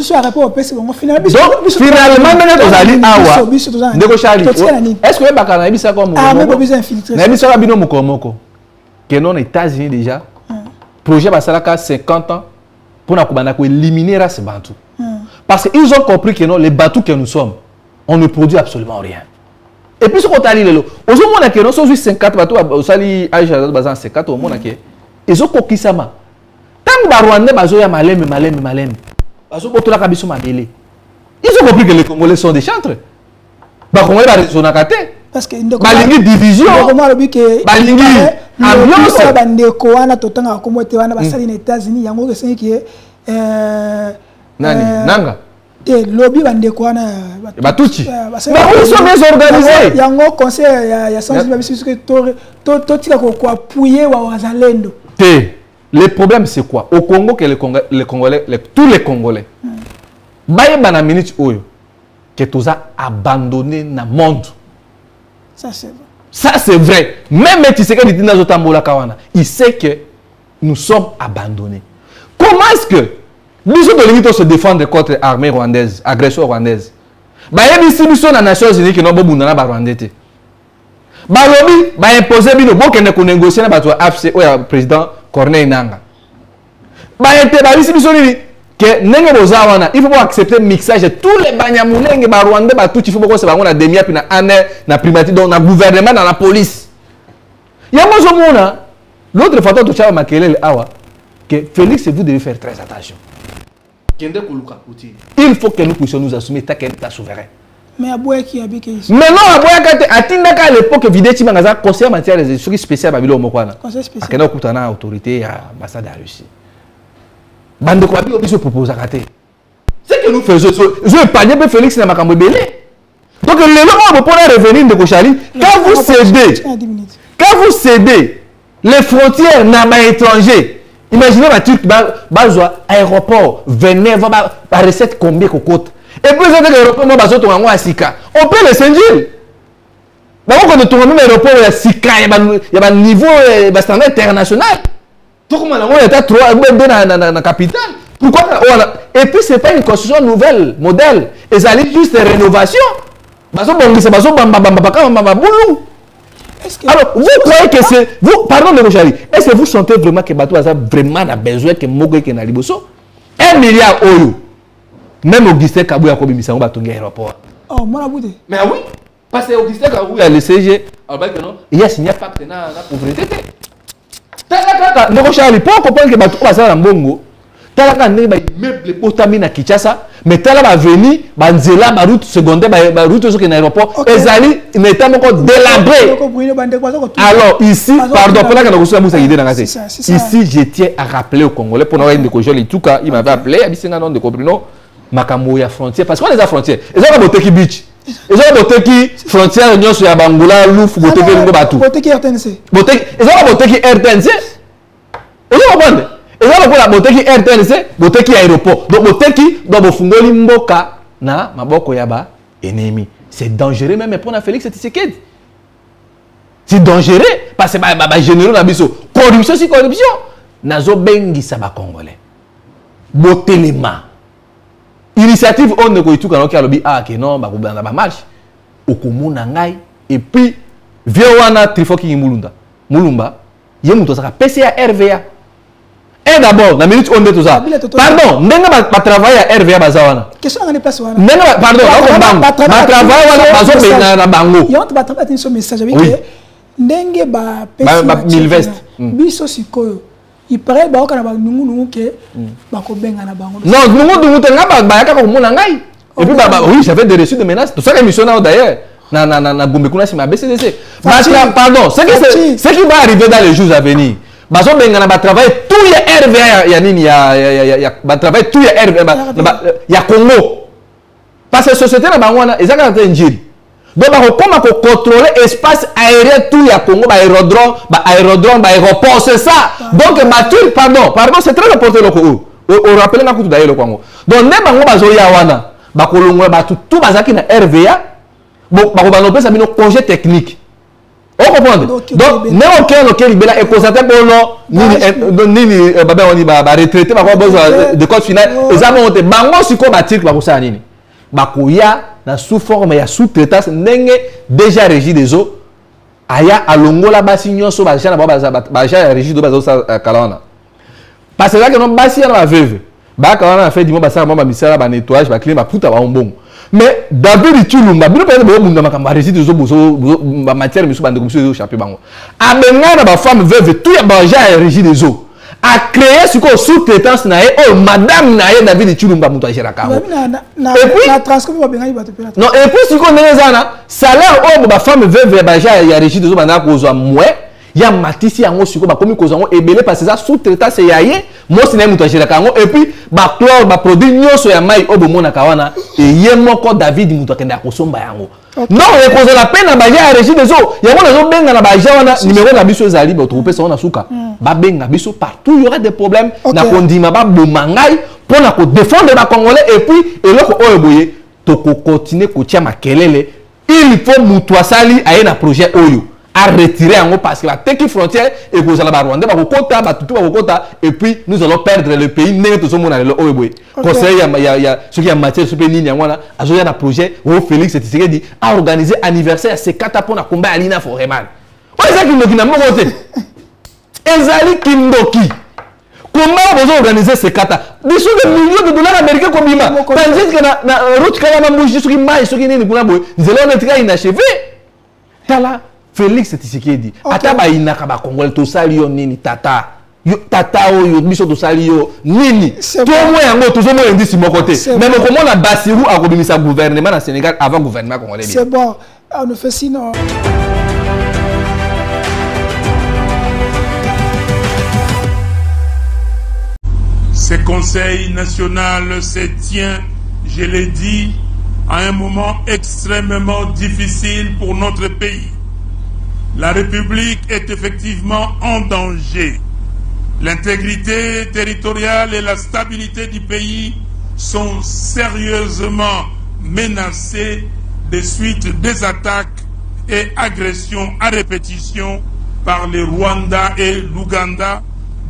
finalement, est-ce que Bakanabi ça comme que non États-Unis déjà projet Basalaka 50 ans pour éliminer ces Bantou. Parce qu'ils ont compris que non les Bantou que nous sommes, on ne produit absolument rien. Et puis ce qu'on a dit là, aux hommes qui sont 50 Bantou, au sali Aïcha bazan 50 au monde qui ils ont coquille ça ma. Tant Barwande bazoya malem. Ils ont compris que les Congolais sont des chantres. Les Congolais sont des parce que Balingi division. Balingi ambiance. Nanga. Lobby bandekwana. Batuchi. Mais ils sont bien organisés. Il y a un conseil, il y a sans le problème c'est quoi? Au Congo, que les Congolais, tous les Congolais, que tous a abandonné dans le monde. Ça c'est vrai. Ça c'est vrai. Même si c'est que il sait que nous sommes abandonnés. Comment est-ce que nous sommes se défendre contre l'armée rwandaise, agression rwandaise? Si nous sommes dans les Nations Unies, nous sommes dans Rwandais. Balobi ba imposer bino bon kende ko négocier na bato AFC o ya président Corneille Nanga ba été ba bisi biso nini que nenge bozawana il faut accepter mixage tous les banyamulenge ba Rwanda ba tout il faut ko se bango na demia puis na année na primature donc na gouvernement dans la police yango zo mona l'autre facteur to chama makelele awa que Félix vous devez faire très attention kende ko luka kuti il faut que nous puissions nous assumer ta souverain. Mais à boire qui habite ici. Mais non, à boire quand à l'époque vidéo tu m'as conseil en matière des choses spéciales babilo mokwana. Conseil spécial. Akena okutana autorité à ambassade à Russie. Bande ko babilo biso propose à rater. C'est que nous faisons je épargner pe Félix na makambo belé. Donc le moment on peut revenir de Kochali quand vous cédez les frontières na ba étranger. Imaginez la Turquie bazwa aéroport venez va recette combien cocotte. Et puis, on peut les sentir. D'abord, quand on tourne même l'aéroport, il y a Sika, il y a un niveau standard international. Tout comme on est à 3 dans la capitale. Pourquoi? Et puis, ce n'est pas une construction nouvelle, modèle. Et ça allait juste rénovation. Alors, vous croyez que c'est. Pardon de Rochali, est-ce que vous sentez vraiment que Batou a vraiment besoin que Mogo et Naliboso 1 milliard d'euros. Même Augustin Kabou a commis un bâton aéroport. Oh, moi la boude. Mais oui, parce que Augustin Kabou a le CG, il a signé pacte dans la pauvreté. Ne Charlie, pour comprendre que Batou va faire un bongo, Talaka n'est pas meuble potamine à Kinshasa, Mais tala va venir, banzela, ba route secondaire, ba route sur l'aéroport, ezali n'état encore délabré. Alors ici, pardon, pour la ici je tiens à rappeler aux Congolais pour n'avoir une découverte, en tout cas, il m'avait appelé, il m'a dit non, makambo ya frontière parce qu'on les a frontières. Ils ont Boteki Beach. Ils ont Boteki frontière union sur Bangola, Louf, Boteki Ngo Batu. Boteki RTNC. Boteki, ils ont Boteki RTNC. Ils ont comprendre. Ils ont la Boteki RTNC, Boteki aéroport. Donc Boteki doit fungoli mboka na maboko yaba ennemi. C'est dangereux même pour Félix Tshisekedi. C'est dangereux parce que ba généraux na biso. Corruption si corruption. Nazo bengi sa ba Congolais. Botelema. Initiative on ne peut tout quand on a que non ba marche okomona ngai et puis viona trifoki mulunda mulumba yemuto saka PCA RVA et d'abord la minute on est tout ça pardon ndenga ba travail à RVA bazawana question ngani place wana ndenga pardon ba travail wana bazo benga na bango yo to ba travail tin so message avec ndenge ba PCA Milvest biso sikoyo il paraît ba okana ba nungu ke ba ko benga na bango non nungu tenga ba yaka ko mona ngai et puis oui j'avais des reçus de menaces tout ça émission d'ailleurs na Gombe kuna si ma BCDC pardon ce qui va arriver dans les jours à venir bazo benga na ba travail tout ya RVA ya nini ya ba travail tout ya RVA ya Congo parce que société na bango na ezaka ta njiri. Donc, on va contrôler l'espace aérien tout le Congo, aérodrome, aéroport, c'est ça. Donc, pardon, c'est très important. On rappelle que tout d'ailleurs le Congo. Donc, nous avons tout bazaki na RVA, on a un congé technique. On comprend. Donc, nous avons libéral et constaté pour nous, retraité, de code final, ils avons été bango sur quoi bâtir pour ça. Bakoya na sous forme ya sous-traitance ndenge déjà régi des eaux aya alongola basi nyonso baja na baja régi do bazo sa kalana parce que là que non basi na ba veuve ba kalana fait dimo basa ba misala ba nettoyage ba clean ba puta ba ombongo mais David Chulumba bino pele bo munda makamba régi des eaux ba matière misu bande comme ça chaper bango abenga na ba femme veuve tout ya baja régi des eaux a créé ce qu'on sous-traitance na oh madame na David Chulumba muto agera kawo et puis la transcription va bien non et puis ce qu'on est là salaire oh ba femme veuve ba ya régie de zo bana ko zo mwe ya matisi yango siko ba komi ko zo ebele parce que ça sous-traitance ya ye mo sina muto agera kawo et puis ba chlore ba produit nyoso ya mai obo mona kawana et ye moko David muto akenda ko somba yango. Non, on pose la peine à Baja à régie des eaux. Il y a un benga na Baja, on a numéro na biso zali, on trouve ça on a souka. Ba benga biso partout, il y aura des problèmes. Na kondima ba bomangai pour na ko défendre les Congolais et puis et loko oyoboye to ko continuer ko tia makelele. Il faut mutwa sali aye na projet oyo. À retirer en haut parce que la teki frontière et que vous allez Rwanda ba kota ba tutu ba kota et puis nous allons perdre le pays n'est tout ce monde le oyoboye. Conseil il y a ce qui a matière ce pays nyangwana azo ya na projet au Félix Tshisekedi a organisé anniversaire c'est pour na combat alina foreman. On ça qui ndokina mo côté. Ezali kindoki. Comment vous organisez ces kata? Des millions de dollars américains comme bima. Tandis que na route kala na mouji soki mai soki nini kuna boy. Nzela on est inachevé. Tala Félix Tshisekedi ataba inaka ba Congolais to sali yo nini tata yo tata oyo biso to sali yo nini to mo yango to zo mo ndisi mo côté même comment la Bassirou a commis gouvernement na Sénégal avant gouvernement congolais. C'est bon, on ne fait sinon. Ce conseil national se tient, je l'ai dit, à un moment extrêmement difficile pour notre pays. La République est effectivement en danger. L'intégrité territoriale et la stabilité du pays sont sérieusement menacées des suites des attaques et agressions à répétition par le Rwanda et l'Ouganda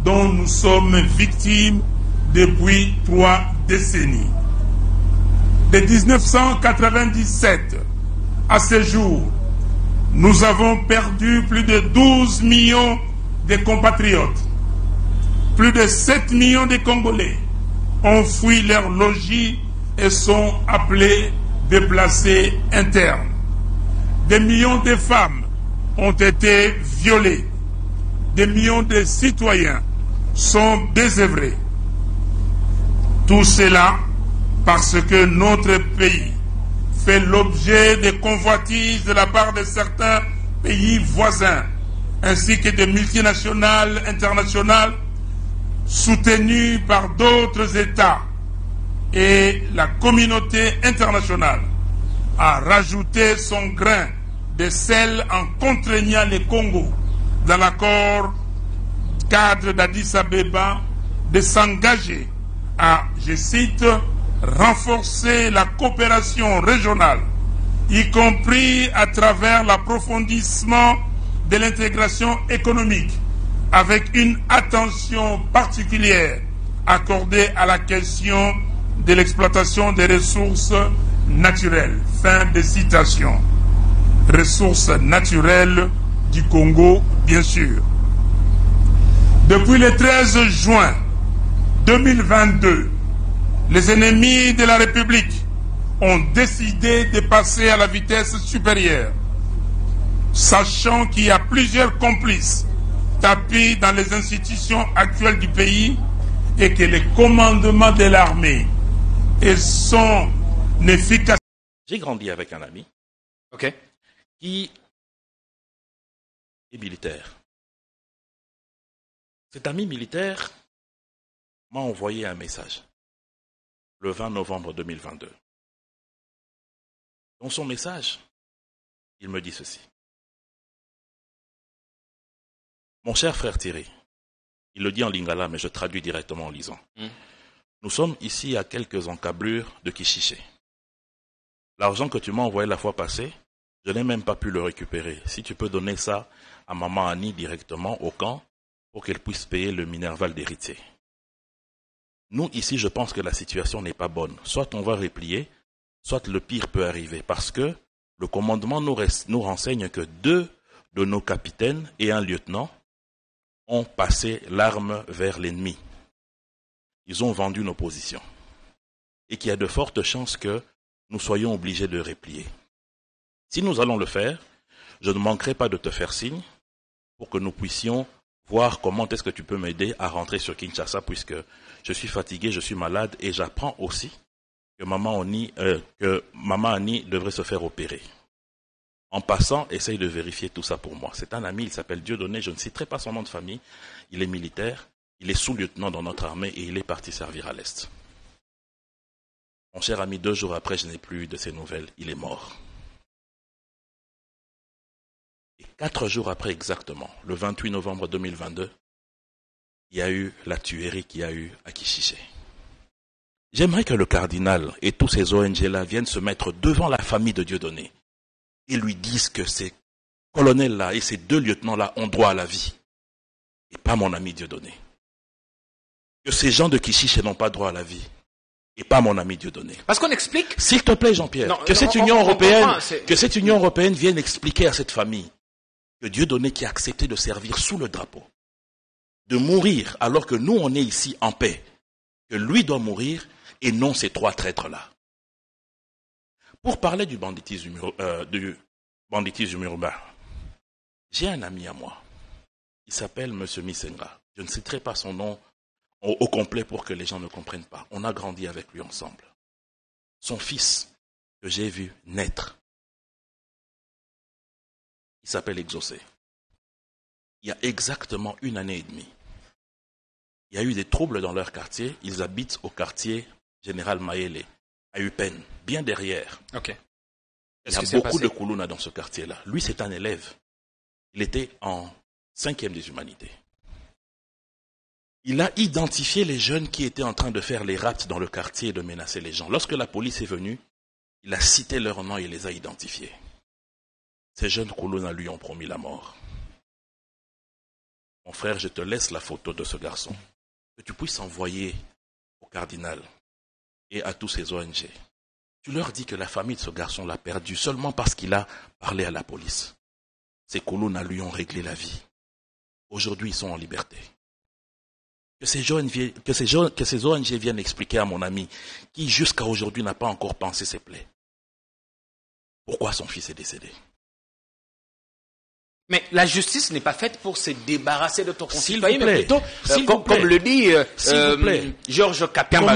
dont nous sommes victimes depuis 3 décennies. De 1997 à ce jour, nous avons perdu plus de 12 millions de compatriotes. Plus de 7 millions de Congolais ont fui leur logis et sont appelés déplacés internes. Des millions de femmes ont été violées. Des millions de citoyens sont désœuvrés. Tout cela parce que notre pays fait l'objet des convoitises de la part de certains pays voisins, ainsi que de multinationales internationales soutenues par d'autres États, et la communauté internationale a rajouté son grain de sel en contraignant les Congos dans l'accord cadre d'Addis Abeba de s'engager à, je cite, renforcer la coopération régionale, y compris à travers l'approfondissement de l'intégration économique, avec une attention particulière accordée à la question de l'exploitation des ressources naturelles. Fin de citation. Ressources naturelles du Congo, bien sûr. Depuis le 13 juin 2022, les ennemis de la République ont décidé de passer à la vitesse supérieure, sachant qu'il y a plusieurs complices tapis dans les institutions actuelles du pays et que les commandements de l'armée et son efficacité. J'ai grandi avec un ami qui est militaire. Cet ami militaire m'a envoyé un message le 20 novembre 2022. Dans son message, il me dit ceci. Mon cher frère Thierry, il le dit en lingala, mais je traduis directement en lisant. Nous sommes ici à quelques encablures de Kishiché. L'argent que tu m'as envoyé la fois passée, je n'ai même pas pu le récupérer. Si tu peux donner ça à maman Annie directement au camp pour qu'elle puisse payer le Minerval d'héritier. Nous, ici, je pense que la situation n'est pas bonne. Soit on va replier, soit le pire peut arriver. Parce que le commandement nous renseigne que 2 de nos capitaines et un lieutenant ont passé l'arme vers l'ennemi. Ils ont vendu nos positions. Et qu'il y a de fortes chances que nous soyons obligés de replier. Si nous allons le faire, je ne manquerai pas de te faire signe pour que nous puissions voir comment est-ce que tu peux m'aider à rentrer sur Kinshasa, puisque je suis fatigué, je suis malade, et j'apprends aussi que maman Annie devrait se faire opérer. En passant, essaye de vérifier tout ça pour moi. C'est un ami, il s'appelle Dieudonné, je ne citerai pas son nom de famille, il est militaire, il est sous-lieutenant dans notre armée et il est parti servir à l'Est. Mon cher ami, 2 jours après, je n'ai plus eu de ses nouvelles, il est mort. Et 4 jours après exactement, le 28 novembre 2022, il y a eu la tuerie qu'il y a eu à Kishiché. J'aimerais que le cardinal et tous ces ONG-là viennent se mettre devant la famille de Dieudonné et lui disent que ces colonels-là et ces 2 lieutenants-là ont droit à la vie et pas mon ami Dieudonné. Que ces gens de Kishiché n'ont pas droit à la vie et pas mon ami Dieudonné. Parce qu'on explique... S'il te plaît, Jean-Pierre, que cette Union européenne vienne expliquer à cette famille que Dieudonné qui a accepté de servir sous le drapeau, de mourir alors que nous on est ici en paix, que lui doit mourir et non ces 3 traîtres-là. Pour parler du banditisme urbain, j'ai un ami à moi, il s'appelle M. Misenga. Je ne citerai pas son nom au complet pour que les gens ne comprennent pas. On a grandi avec lui ensemble. Son fils, que j'ai vu naître, il s'appelle Exaucé. Il y a exactement 1 année et demie, il y a eu des troubles dans leur quartier. Ils habitent au quartier Général Maélé, à Upen, bien derrière. Il y a beaucoup de Koulouna dans ce quartier-là. Lui, c'est un élève. Il était en 5e des humanités. Il a identifié les jeunes qui étaient en train de faire les rapts dans le quartier et de menacer les gens. Lorsque la police est venue, il a cité leurs noms et les a identifiés. Ces jeunes Koulouna lui ont promis la mort. Mon frère, je te laisse la photo de ce garçon, que tu puisses envoyer au cardinal et à tous ces ONG. Tu leur dis que la famille de ce garçon l'a perdu seulement parce qu'il a parlé à la police. Ces Koulouna lui ont réglé la vie. Aujourd'hui, ils sont en liberté. Que ces ONG viennent expliquer à mon ami, qui jusqu'à aujourd'hui n'a pas encore pensé ses plaies, pourquoi son fils est décédé. Mais la justice n'est pas faite pour se débarrasser de ton concitoyen, mais plaît. plutôt, comme le dit Georges Kapemba,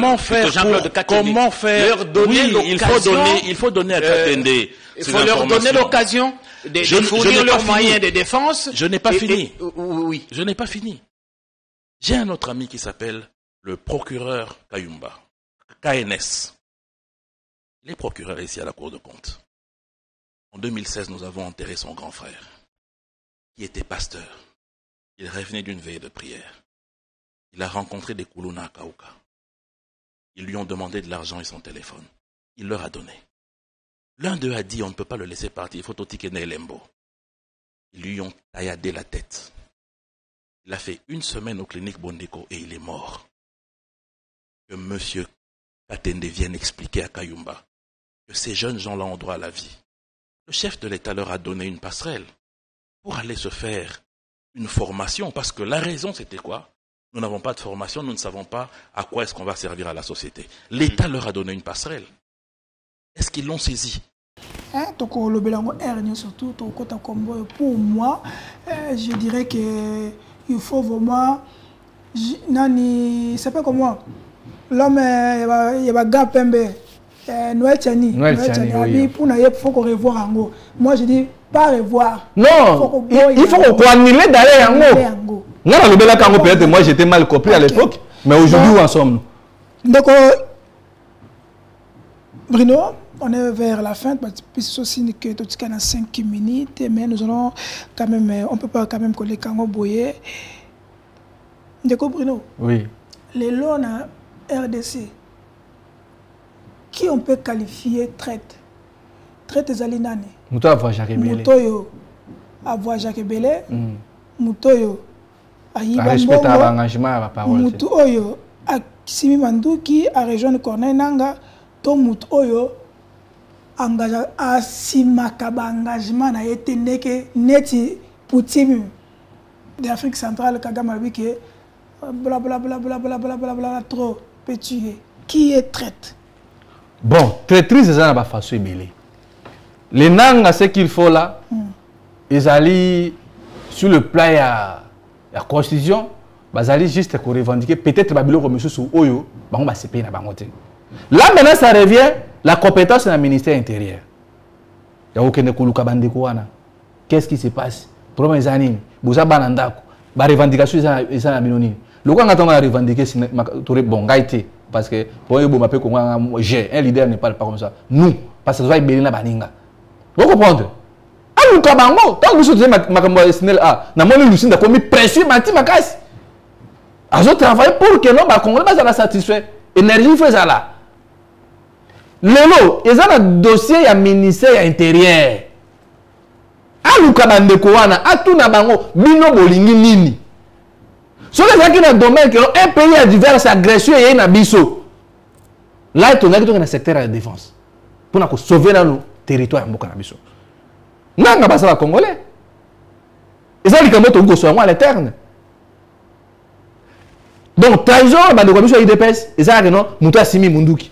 comment faire leur donner l'occasion, il faut donner à Katende il faut leur donner l'occasion de fournir leurs moyens de défense. Je n'ai pas fini. Oui. Je n'ai pas fini. J'ai un autre ami qui s'appelle le procureur Kayumba, KNS. Il est procureur ici à la Cour de compte. En 2016, nous avons enterré son grand frère, qui était pasteur. Il revenait d'une veille de prière. Il a rencontré des Koulouna à Kaouka. Ils lui ont demandé de l'argent et son téléphone. Il leur a donné. L'un d'eux a dit, on ne peut pas le laisser partir, il faut Totikene Lembo. Ils lui ont tailladé la tête. Il a fait 1 semaine aux cliniques Bondeko et il est mort. Que M. Katende vienne expliquer à Kayumba que ces jeunes gens-là ont droit à la vie. Le chef de l'État leur a donné une passerelle pour aller se faire une formation, parce que la raison c'était quoi? Nous n'avons pas de formation, nous ne savons pas à quoi est-ce qu'on va servir à la société. L'État leur a donné une passerelle. Est-ce qu'ils l'ont saisi? Pour moi, je dirais qu'il faut vraiment... C'est pas comme moi. L'homme, il va gapembe. Noël Tchani, il faut qu'on revoie en gros. Moi je dis pas revoir. Non, il faut qu'on annule d'aller en gros. Peut-être moi j'étais mal compris à l'époque, mais aujourd'hui où en sommes-nous? Donc, Bruno, on est vers la fin, puisque aussi que tout ce qu'on a 5 minutes, mais nous allons quand même, on peut pas quand même coller Kango Boye. D'accord Bruno? Oui. Les lois RDC. Qui on peut qualifier traite? Traite Zalinane. Mouto avoir Jacques Belé. Moutoyo avoir Jacques Belé. Moutoyo a respecté l'engagement à la parole. Moutoyo a Simi Manduki a rejoint Corneille Nanga. To Moutoyo engagé a Simakaba engagement a été neti Poutine d'Afrique centrale Kagame a dit que bla bla bla bla bla bla bla bla trop peut tuer. Qui est traite? Bon, traîtrise, c'est ça, façon ébélée. Les nangs, ce qu'il faut là, ils allaient sur le plan de la constitution, ils allaient juste revendiquer peut-être que comme sur Oyo, on va se payer na bangote. Là maintenant ça revient, la compétence est dans le ministère intérieur. Il y a aucun kuluka bandeko wana. Qu'est-ce qui se passe? Problème est anime. Vous avez banandako. Ba revendication est na binoni. Le quoi on a revendiquer c'est bon gaité. Parce que pour eux, j'ai un leader ne parle pas comme ça. Nous, parce que ça va être la baninga. Vous comprenez? Ah, nous kabango. Tant que vous soutenez ma SNL A, n'a pas eu Lucine commis pression, mati ma casse. Azo travaille pour que non, ma Congolais va la satisfaire. Énergie fait ça là. Lelo, ils ont un dossier à ministère intérieur. Ah, nous kabande koana, ah tout na bango, bino bolingi nini. Si on est dans le domaine que un pays a diverses agressions et un abisso, là, on est dans le secteur de la défense. Pour sauver nos territoires. Nous n'avons pas ça Congolais. Et ça, c'est comme à l'éterne. Donc, trahison, la commission IDPS, et ça, non, Mouta Simi Munduki.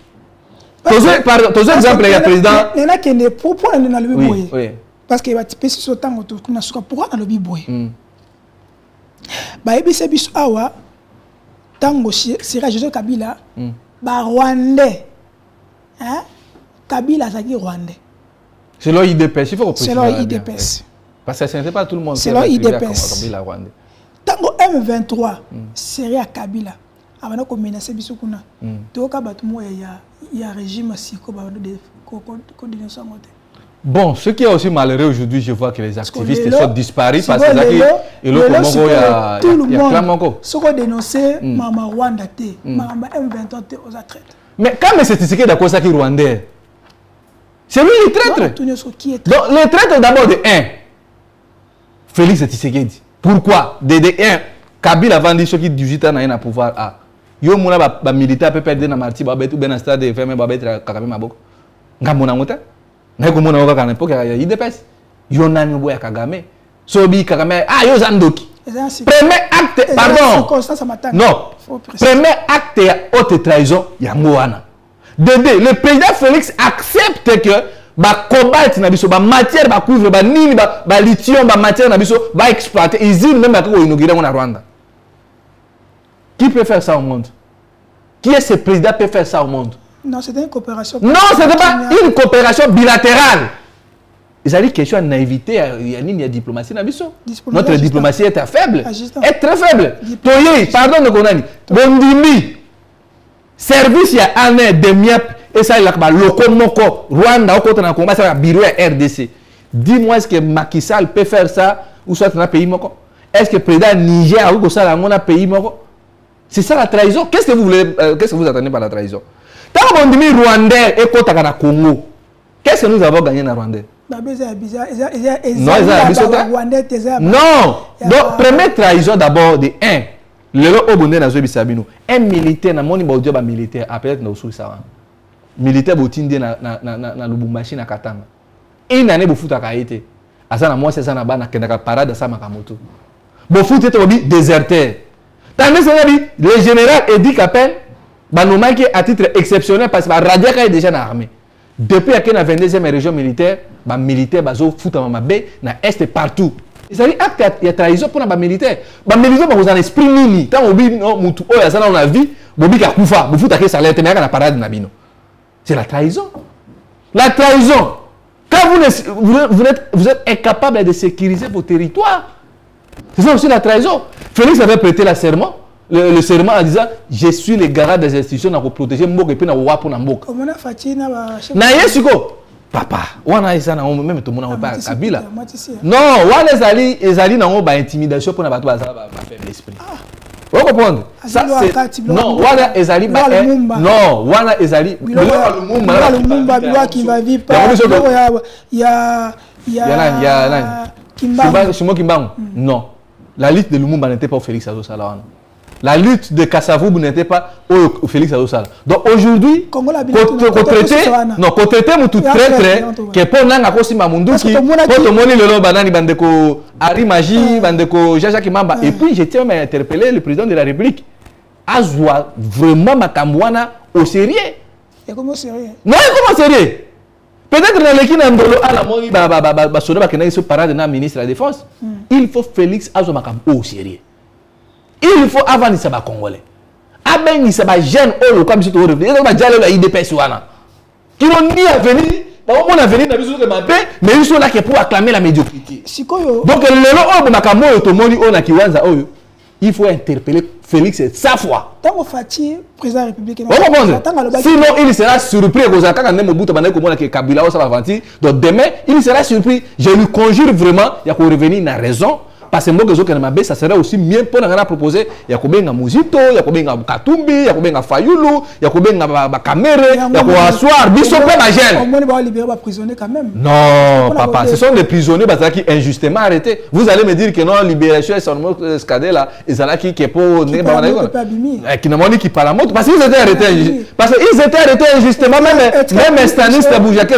Par exemple, il y a le président. Il y en a qui ne peuvent pas dans le biboy. Parce qu'il va te passer sur le temps, on a ce pour dans le biboy. Bah ebise biso awa tango sera Joseph Kabila ba rwandais hein Kabila zaki rwandais c'est l'IDPS il faut que c'est l'IDPS parce que ce n'est pas tout le monde c'est l'IDPS Kabila rwandais tango M23 serait à Kabila avant ko menacer biso kuna to ka batu mo ya régime siko ba de coordination ngote. Bon, ce qui est aussi malheureux aujourd'hui, je vois que les activistes sont disparus parce que il y a ce qu'on dénonçait, Mama Rwanda, Mama M23 aux traîtres. Mais quand c'est Tshisekedi d'accord ça qui est rwandais, c'est lui le traître. Donc le traître d'abord de 1, Félix Tshisekedi. Pourquoi? De 1, Kabila avant dit ceux qui 18 ans n'ont pas pouvoir à. Yo mouna ba militaire peut perdre dans marti ba betu ben en stade de fermer ba betre Kagame maboko. Ngamona ngota. Na ko mona waka na époque ya IDPS. Yo nani boya Kagame. Sobi Kagame ah yo zandoki. Premier acte pardon. Non. Premier acte ya haute trahison ya ngwana. Le président Félix accepte que ba cobalt na biso ba matière ba cuivre ba nini ba lithium ba matière na biso ba exploiter usine même ko inaugurer na Rwanda. Qui peut faire ça au monde? Qui est ce président peut faire ça au monde? Non, c'était une coopération. Non, ce n'est pas une coopération bilatérale. Ils ont dit question de naïveté, il y a une diplomatie na biso. Notre diplomatie est faible. Est très faible. Toye, pardon de Konani. Bondimi. Service il y a un an de miap et ça il a ba lokomoko Rwanda au côté na combat ça bureau à RDC. Dis-moi est-ce que Macky Sall peut faire ça ou soit dans un pays moko? Est-ce que le président Niger ou ça dans un pays moko? C'est ça la trahison. Qu'est-ce que vous voulez qu'est-ce que vous attendez par la trahison? Tant qu'on dit Rwandais et côté na Congo. Qu'est-ce que nous avons gagné dans Rwanda? Non, donc première trahison d'abord de 1. Le obondé na zobi sabino. Un militaire na moni ba job militaire peut-être na usu ça. Militaire botinde na Lubumbashi na Katanga. Une année bofuta ka été. Asa na moi c'est ça na ba na kendaka parade sa makamoto. Bofuta te obi déserteur. Tandis que le général Edi Kapel banomaki à titre exceptionnel parce que Radia est déjà dans l'armée. Depuis qu'il y a la 22e région militaire, les militaires bazo foutent à Mabé, na est partout. C'est-à-dire acte il y a trahison pour les militaires. Les militaires ont un esprit nini. Tant obi no mutu o ya sana na vie, bobi ka kufa, bo futa ke salaire te na parade na bino. C'est la trahison. La trahison. Quand vous êtes incapable de sécuriser vos territoires. C'est ça aussi la trahison. Félix avait prêté le serment en disant je suis le garant des institutions pour protéger Mboka et puis na wa pour na Mboka. Na yesiko papa, wana isa na même tout le monde pas Kabila. Non, wana ezali na ba intimidation pour na bato ba faible esprit. Vous comprenez? Ça c'est non, wana ezali ba non, wana ezali Lumumba qui va vivre il y a Kimbangu. Non. La lutte de Lumumba n'était pas au Félix Azosala. La lutte de Kassavoub n'était pas au Félix Azosala. Donc aujourd'hui, côté tout très que pour nanga kosi mamundu qui pour moni le banani bandeko Ari Maji bandeko Jaja Kimamba et puis j'ai même interpellé le président de la République azwa vraiment makamwana au sérieux. Et comment sérieux? Non, comment sérieux? Peut-être dans l'équipe d'Andolo à la moni ba soda ba se parade na ministre de la Défense. Il faut Félix azwa makam au sérieux. Il faut avant de savoir congolais. Aben ni saba jeune au comme si tu revenir. Il va dire la IDPS wana. Qui n'ont ni à venir, on a venu dans le de Mbappé, mais ils sont là pour acclamer la médiocrité. Donc le lo makambo otomoni ona kiwanza oyo. Il faut interpeller Félix sa fois. Tant que Fatih, président républicain. Sinon il sera surpris quand on est au bout de Kabila ça va avancer. Donc demain il sera surpris. Je lui conjure vraiment il y a qu'on revenir na raison. Parce que moi, ça serait aussi mieux pour nous proposer. Il y a combien de Muzito, il y a combien de Katumbi, il y a combien de Fayulu, il y a combien de Kamere, il y a combien de Soir, Bissot, on va libérer les prisonniers quand même. Non, papa, ce sont des prisonniers qui sont injustement arrêtés. Vous allez me dire que non, libération, c'est un scadé là, ils sont là qui est pour. Qui n'ont pas qui parlent à parce qu'ils étaient arrêtés. Parce qu'ils étaient arrêtés injustement. Même Stanis Taboujaki,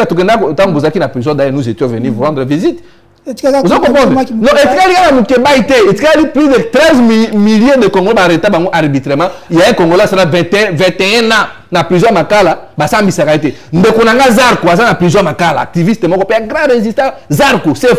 tant Bouzaki n'a prison, d'ailleurs, nous étions venus vous rendre visite. Vous comprenez? Non, il y a plus de 13 millions de Congolais arrêtés arbitrairement. Il y a un Congolais qui a 21 ans dans plusieurs Makala. Ça m'a arrêté. Nous avons Zarko dans plusieurs Makala. Activiste, il y a un grand résistant. Zarko, c'est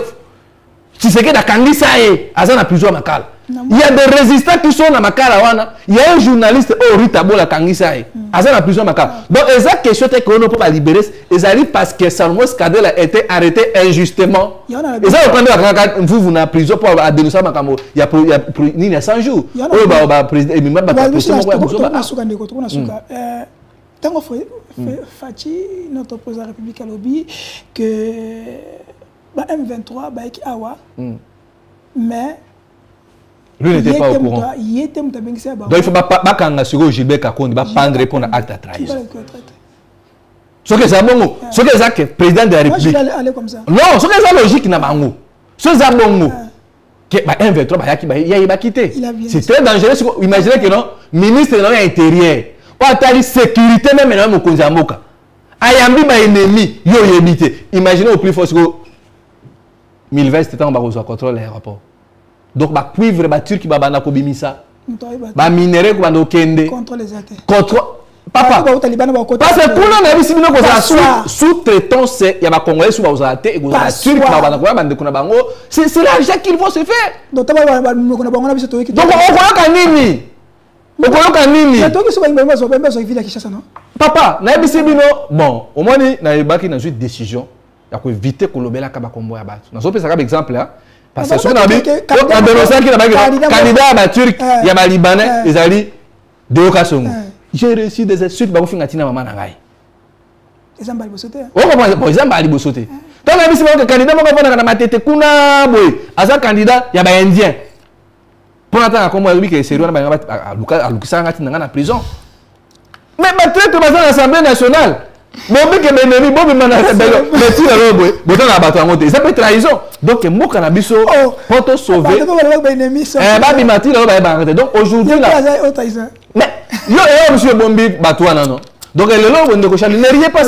si c'est que dans Kangisa, il y a plusieurs Makala. Il y a des résistants qui sont dans Makala. Il y a un journaliste au Ritabo la Kangisa. Il y a plusieurs Makala. Donc, la question est qu'on ne peut pas libérer. Ils arrivent parce que Salmo Skadel a été arrêté injustement. Et ça, vous n'avez prison pour dénoncer Makamo. Il y a 100 jours. Il y a président. Tant que Fatih, notre président républicain, lobby que M23 est Awa, mais lui n'était pas au courant. Donc il ne faut pas qu'un sur Gilbert Kakondi va prendre pour un acte de trahison. Ce que c'est bon, ce que c'est président de la République. Non, ce que c'est logique n'a pas bon. Ce que c'est bon. Que M23 il a quitté. C'est très dangereux. Imaginez que non, ministre de l'Intérieur, ou à sécurité même au Konzamoka. Ayambi ma ennemi, yo yebité. Imaginez au plus fort que 1020 c'était en bas au contrôle l'aéroport. Donc ba cuivre ba turc ba bana ko bimisa. Ba minerai ko bando kende. Contre les athées. Contre Papa, parce que pour nous, on a vu si nous sous-traitance, il y a des Congolais sous la tête, il y a des Turcs, c'est l'argent qu'ils vont se faire. Donc, on connaît qu'un nini. On connaît qu'un nini. Papa, bon, au moins, il y a une décision. Il faut éviter que le Bela Kabakombo a battu. Nous avons un exemple là. Parce que si on a vu, candidat à Turc, il y a des Libanais, ils ont dit de Okasongo. J'ai reçu des insultes, je suis maman nangai. Ils ont bali bosoté. Oh, ils ont bali bosoté. Quand on a vu que candidat, on a matete kuna boy. Asa candidat, il y a des Indiens. Pour attendre comment lui que c'est à Lukisa ngati nanga na prison. Mais ma traite dans l'Assemblée nationale. Bon, mais que mes ennemis, bon, mais tu l'as boy. Bon, on a battu en monté. Ça peut trahison. Donc, mon cannabiso pour te sauver. Babi Mati là, va arrêter. Donc aujourd'hui là. Mais yo monsieur Bombi Batouana non. Donc le lot de Kochali ne rien pas.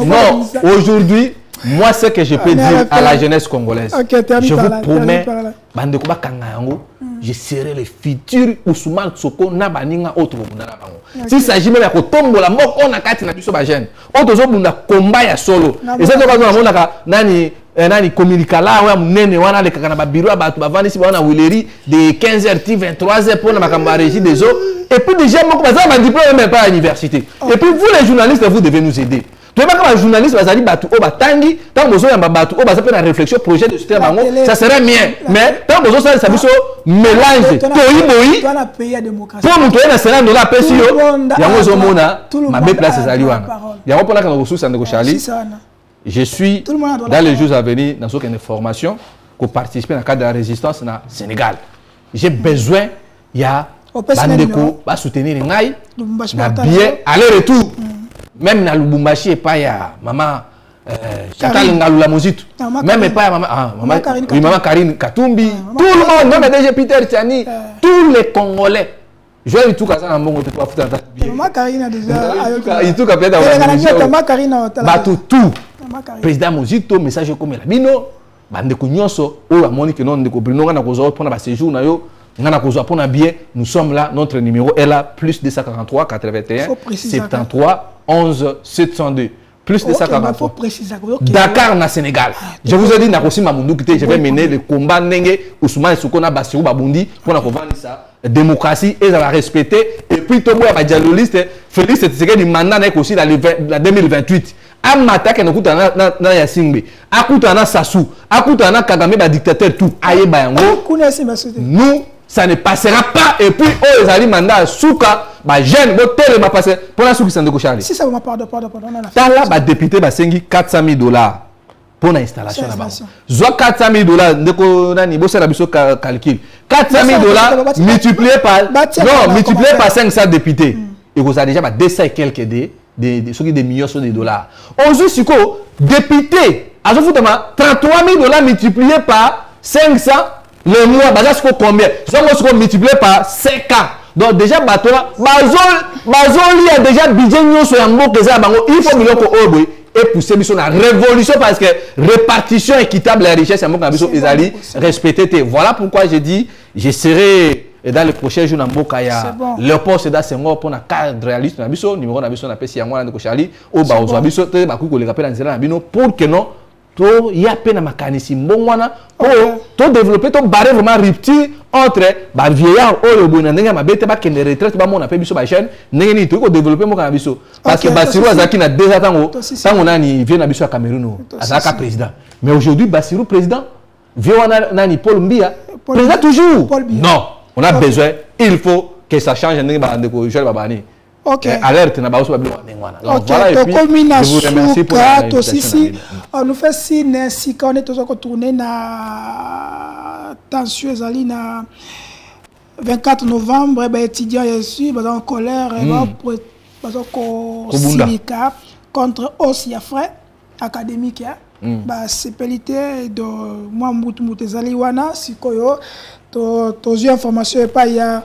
Non, aujourd'hui, moi ce que je peux dire à la jeunesse congolaise, je vous promets, bande ko bakanga yango, je serai le futur Ousmane Soko na baninga autre bunda na bango. S'il s'agit même de tombola moko na kati na biso ba jeune. Otozo bunda combat ya solo. Et ça doit pas mona nani nani communique là ouais munene wana le kakana ba bureau ba bavandi si wana wileri de 15h 23h pour na makamba régie des eaux et puis déjà moko baza ba diplôme même pas à l'université. Et puis vous les journalistes vous devez nous aider. Tu vois comme un journaliste bazali batu o batangi tant bozo ya batu o baza pe na réflexion projet de système bango ça serait bien mais tant bozo ça biso mélange toyi toi na pays à démocratie pour nous na sénat de la pesi yo yango zo mona ma be place ezali wana yango pona kana ressources ndeko Charlie. Je suis dans les jours à venir dans une formation pour participer dans le cadre de la résistance dans le Sénégal. J'ai besoin, il y a Bandeko va soutenir les Ngaï, bien aller-retour. Même dans Lubumbashi et pas ya maman Chantal Ngalula Mozito. Même pas maman Karine Katumbi. Tout le monde, même déjà Peter Tiani, tous les Congolais. Je vais tout casser en bon côté pour foutre bien. Maman Karine a déjà. Il tout capé dans maman Karine tout. Président Mozito message comme la bino bande ko nyonso o amoni que non ndeko Bruno ngana ko zo pour na séjour na yo ngana ko zo pour na bien nous sommes là notre numéro est là plus 243 81 73 11 702 plus 243 Dakar na Sénégal. Je vous ai dit na ko sima mundu kité je vais mener le combat ndenge Ousmane Soko na Bassirou Babundi pour na ko vendre ça démocratie et la respecter et puis tout le dialogiste Félix Tshisekedi mandat na aussi dans 2028. Amata ke nokuta na Yasingbe akuta na Sassou akuta na Kagame ba dictateur tout aye ba yango nous ça ne passera pas et puis oh les ali mandat souka ba jeune bo tele ma passer pour la souki Sandeko Charlie si ça va pardon là ba député ba sengi $400,000 pour l'installation là-bas zo $400,000 ndeko nani bo sala biso calcul $400,000 multiplié par 500 députés et vous a déjà ba 200 et quelques des millions de dollars. Aujourd'hui, député, à ce moment, $33,000 multiplié par 500 le mois, c'est combien? C'est multiplié par 5 ans. Donc déjà, Bazoli a déjà budget sur un mot que ça, il faut millions et pousser la révolution parce que répartition équitable de la richesse, ils allaient respecter. Voilà pourquoi j'ai dit, je serai. Et dans les prochains jours, le poste est Senghor pour un cadre réaliste, numéro de PC Yangola de Charlie, au Baozo, pour que non, il y a peine à mécanisme pour développer, pour barrer vraiment rupture entre les vieillards et les bonnes années, ma bête, qui ne retraite pas mon appel, chaîne, n'est pas développer mon cannabis. Parce que Bassirou Azaki n'a déjà tant on a ni vient à Cameroun, Azaka président. Mais aujourd'hui, Bassirou président, vient à Paul Mbia, président toujours. Non. On a besoin, il faut que ça change. Ok. Alerte na baoso babilo ngwana. Donc voilà et puis je vous remercie pour l'invitation. On nous fait signe si quand on est toujours retourné na tension ezali na 24 novembre ben étudiants ici en colère parce que syndicat contre aussi frais académique ba sepelité de moi mutu ezali wana sikoyo to j'ai information et pas il y a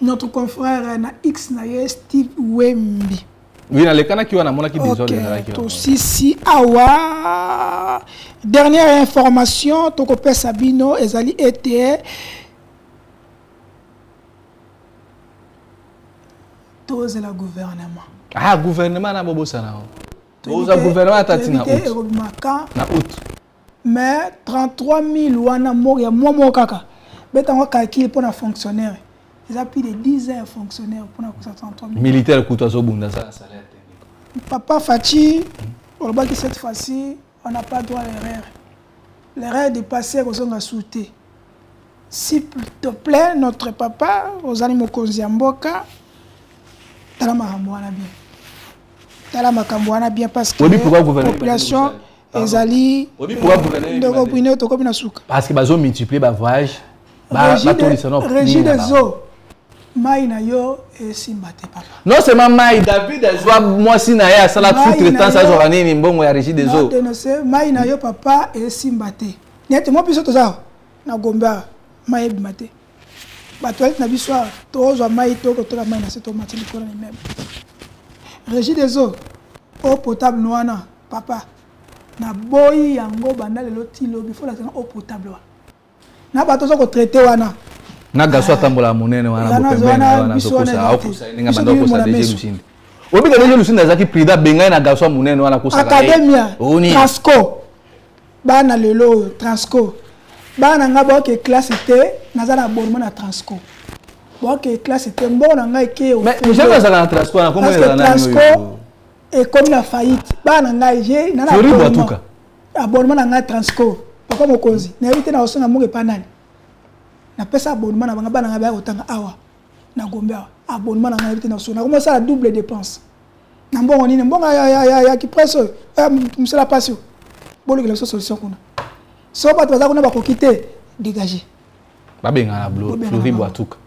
notre confrère na X na Steve Wembi. Oui, na lekana ki wana mona ki désolé na ki. To si awa dernière information to kopé Sabino ezali était tous le gouvernement. Ah, gouvernement na bobo sana. Au gouvernement tatina août. Na août. Mais 33 000 wana moya momo kaka. Beta on calcule pour un fonctionnaire. Ils ont plus de 10 heures fonctionnaires pour un 33 000. Militaire kuto so bunda ça salaire technique. Papa Fachi, on va dire cette fois-ci, on n'a pas droit à l'erreur. L'erreur de passer aux gens à sauter. S'il te plaît, notre papa, aux animaux Konziamboka, t'as bien. T'as bien parce que la population est allée. Parce que ils ont multiplié les voyages. Régis des eaux. Maïna yo et Simbate papa. Non seulement Maï, David, moi si naïa, ça la sous-traitance à Zorani, ni bon, ya Régis des eaux. Maïna yo papa et Simbate. N'est-ce moi plus tout ça? Na Gomba, Maï Bimate. Batoile na biswa, tozo Maï toko tola Maï na seto matini kola ni même. Régis des eaux, eau potable noana, papa. Na boyi yango banda le lotilo, il faut la eau potable. Na batozo ko traité wana. Na gaso atambola monene wana bopembene wana sokosa akusa ninga banda ko sa DG Lusinde. Obi DG Lusinde azaki prida benga na gaso monene wana ko sa academia Transco bana lelo Transco bana nga ba ke classe té nazana abonnement na Transco ba ke classe té mbona nga ke mais je vais ça na Transco na comment na Transco et comme la faillite bana nga je na abonnement na Transco papa mokonzi na éviter na osanga mo ke panani na pesa abonnement na banga bana ngaba otanga awa na Gombe abonnement na ngaba na so na comment ça la double dépense na mbongo nini mbongo ya ki presso monsieur la passion bolo que la solution kuna so pas baza kuna ba kokite dégager ba benga na blo Flori Boatuka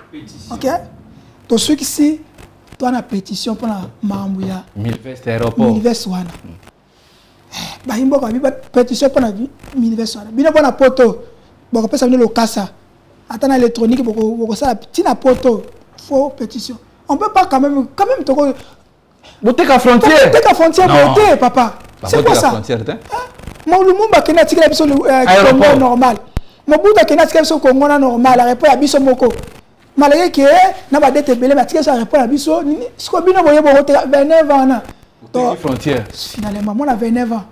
OK to ceux qui si toi na pétition pour na mambu ya Milvest aéroport Milvest wana ba himbo ka bi pétition pour na Milvest wana bino bona poto ba ko pesa bino lokasa. Attends l'électronique pour ça la petite poto faux pétition. On peut pas quand même toko Boteka frontière. Boteka frontière beauté papa. C'est quoi ça? Mon lumumba kena tikela biso Congo normal. Mon buda kena tikela biso Congo normal la réponse à biso moko. Malgré que na ba dete belé ma tikela ça répond à biso ce ko bino boye bote 29 ans na. Boteka frontière. Finalement moi on a 29 ans.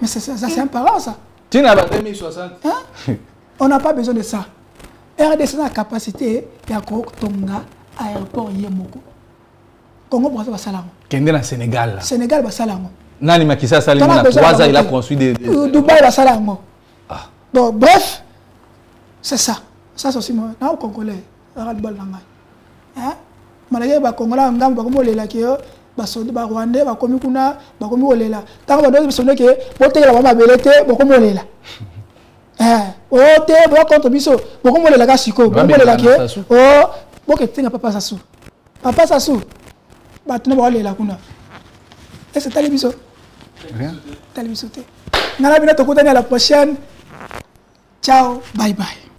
Mais ça c'est un parent ça. Tu n'as pas 2060. On n'a pas besoin de ça. RDC a la capacité de tonga aéroport yemoko. Congo pour ça salango. Kende na Sénégal. Sénégal ba salango. Nani makisa sali na 3 ans il a construit des Dubaï ba salango. Ah. Donc bref, c'est ça. Ça c'est aussi moi na congolais, ral bal nanga. Hein? Malgré ba congolais ngam ba komo lela ke ba sondi ba rwandais ba komi kuna ba komi olela. Tango ba do sonne ke botekela ba mabelete ba komo olela. Oh, te bo contre biso. Boko mo le la siko. Boko mo le la ke. Oh, boko tinga papa Sassou. Papa Sassou. Ba tuna bo le la kuna. Et c'est télévision. Rien. Télévision. Ngala bina to kutana la prochaine. Ciao, bye bye.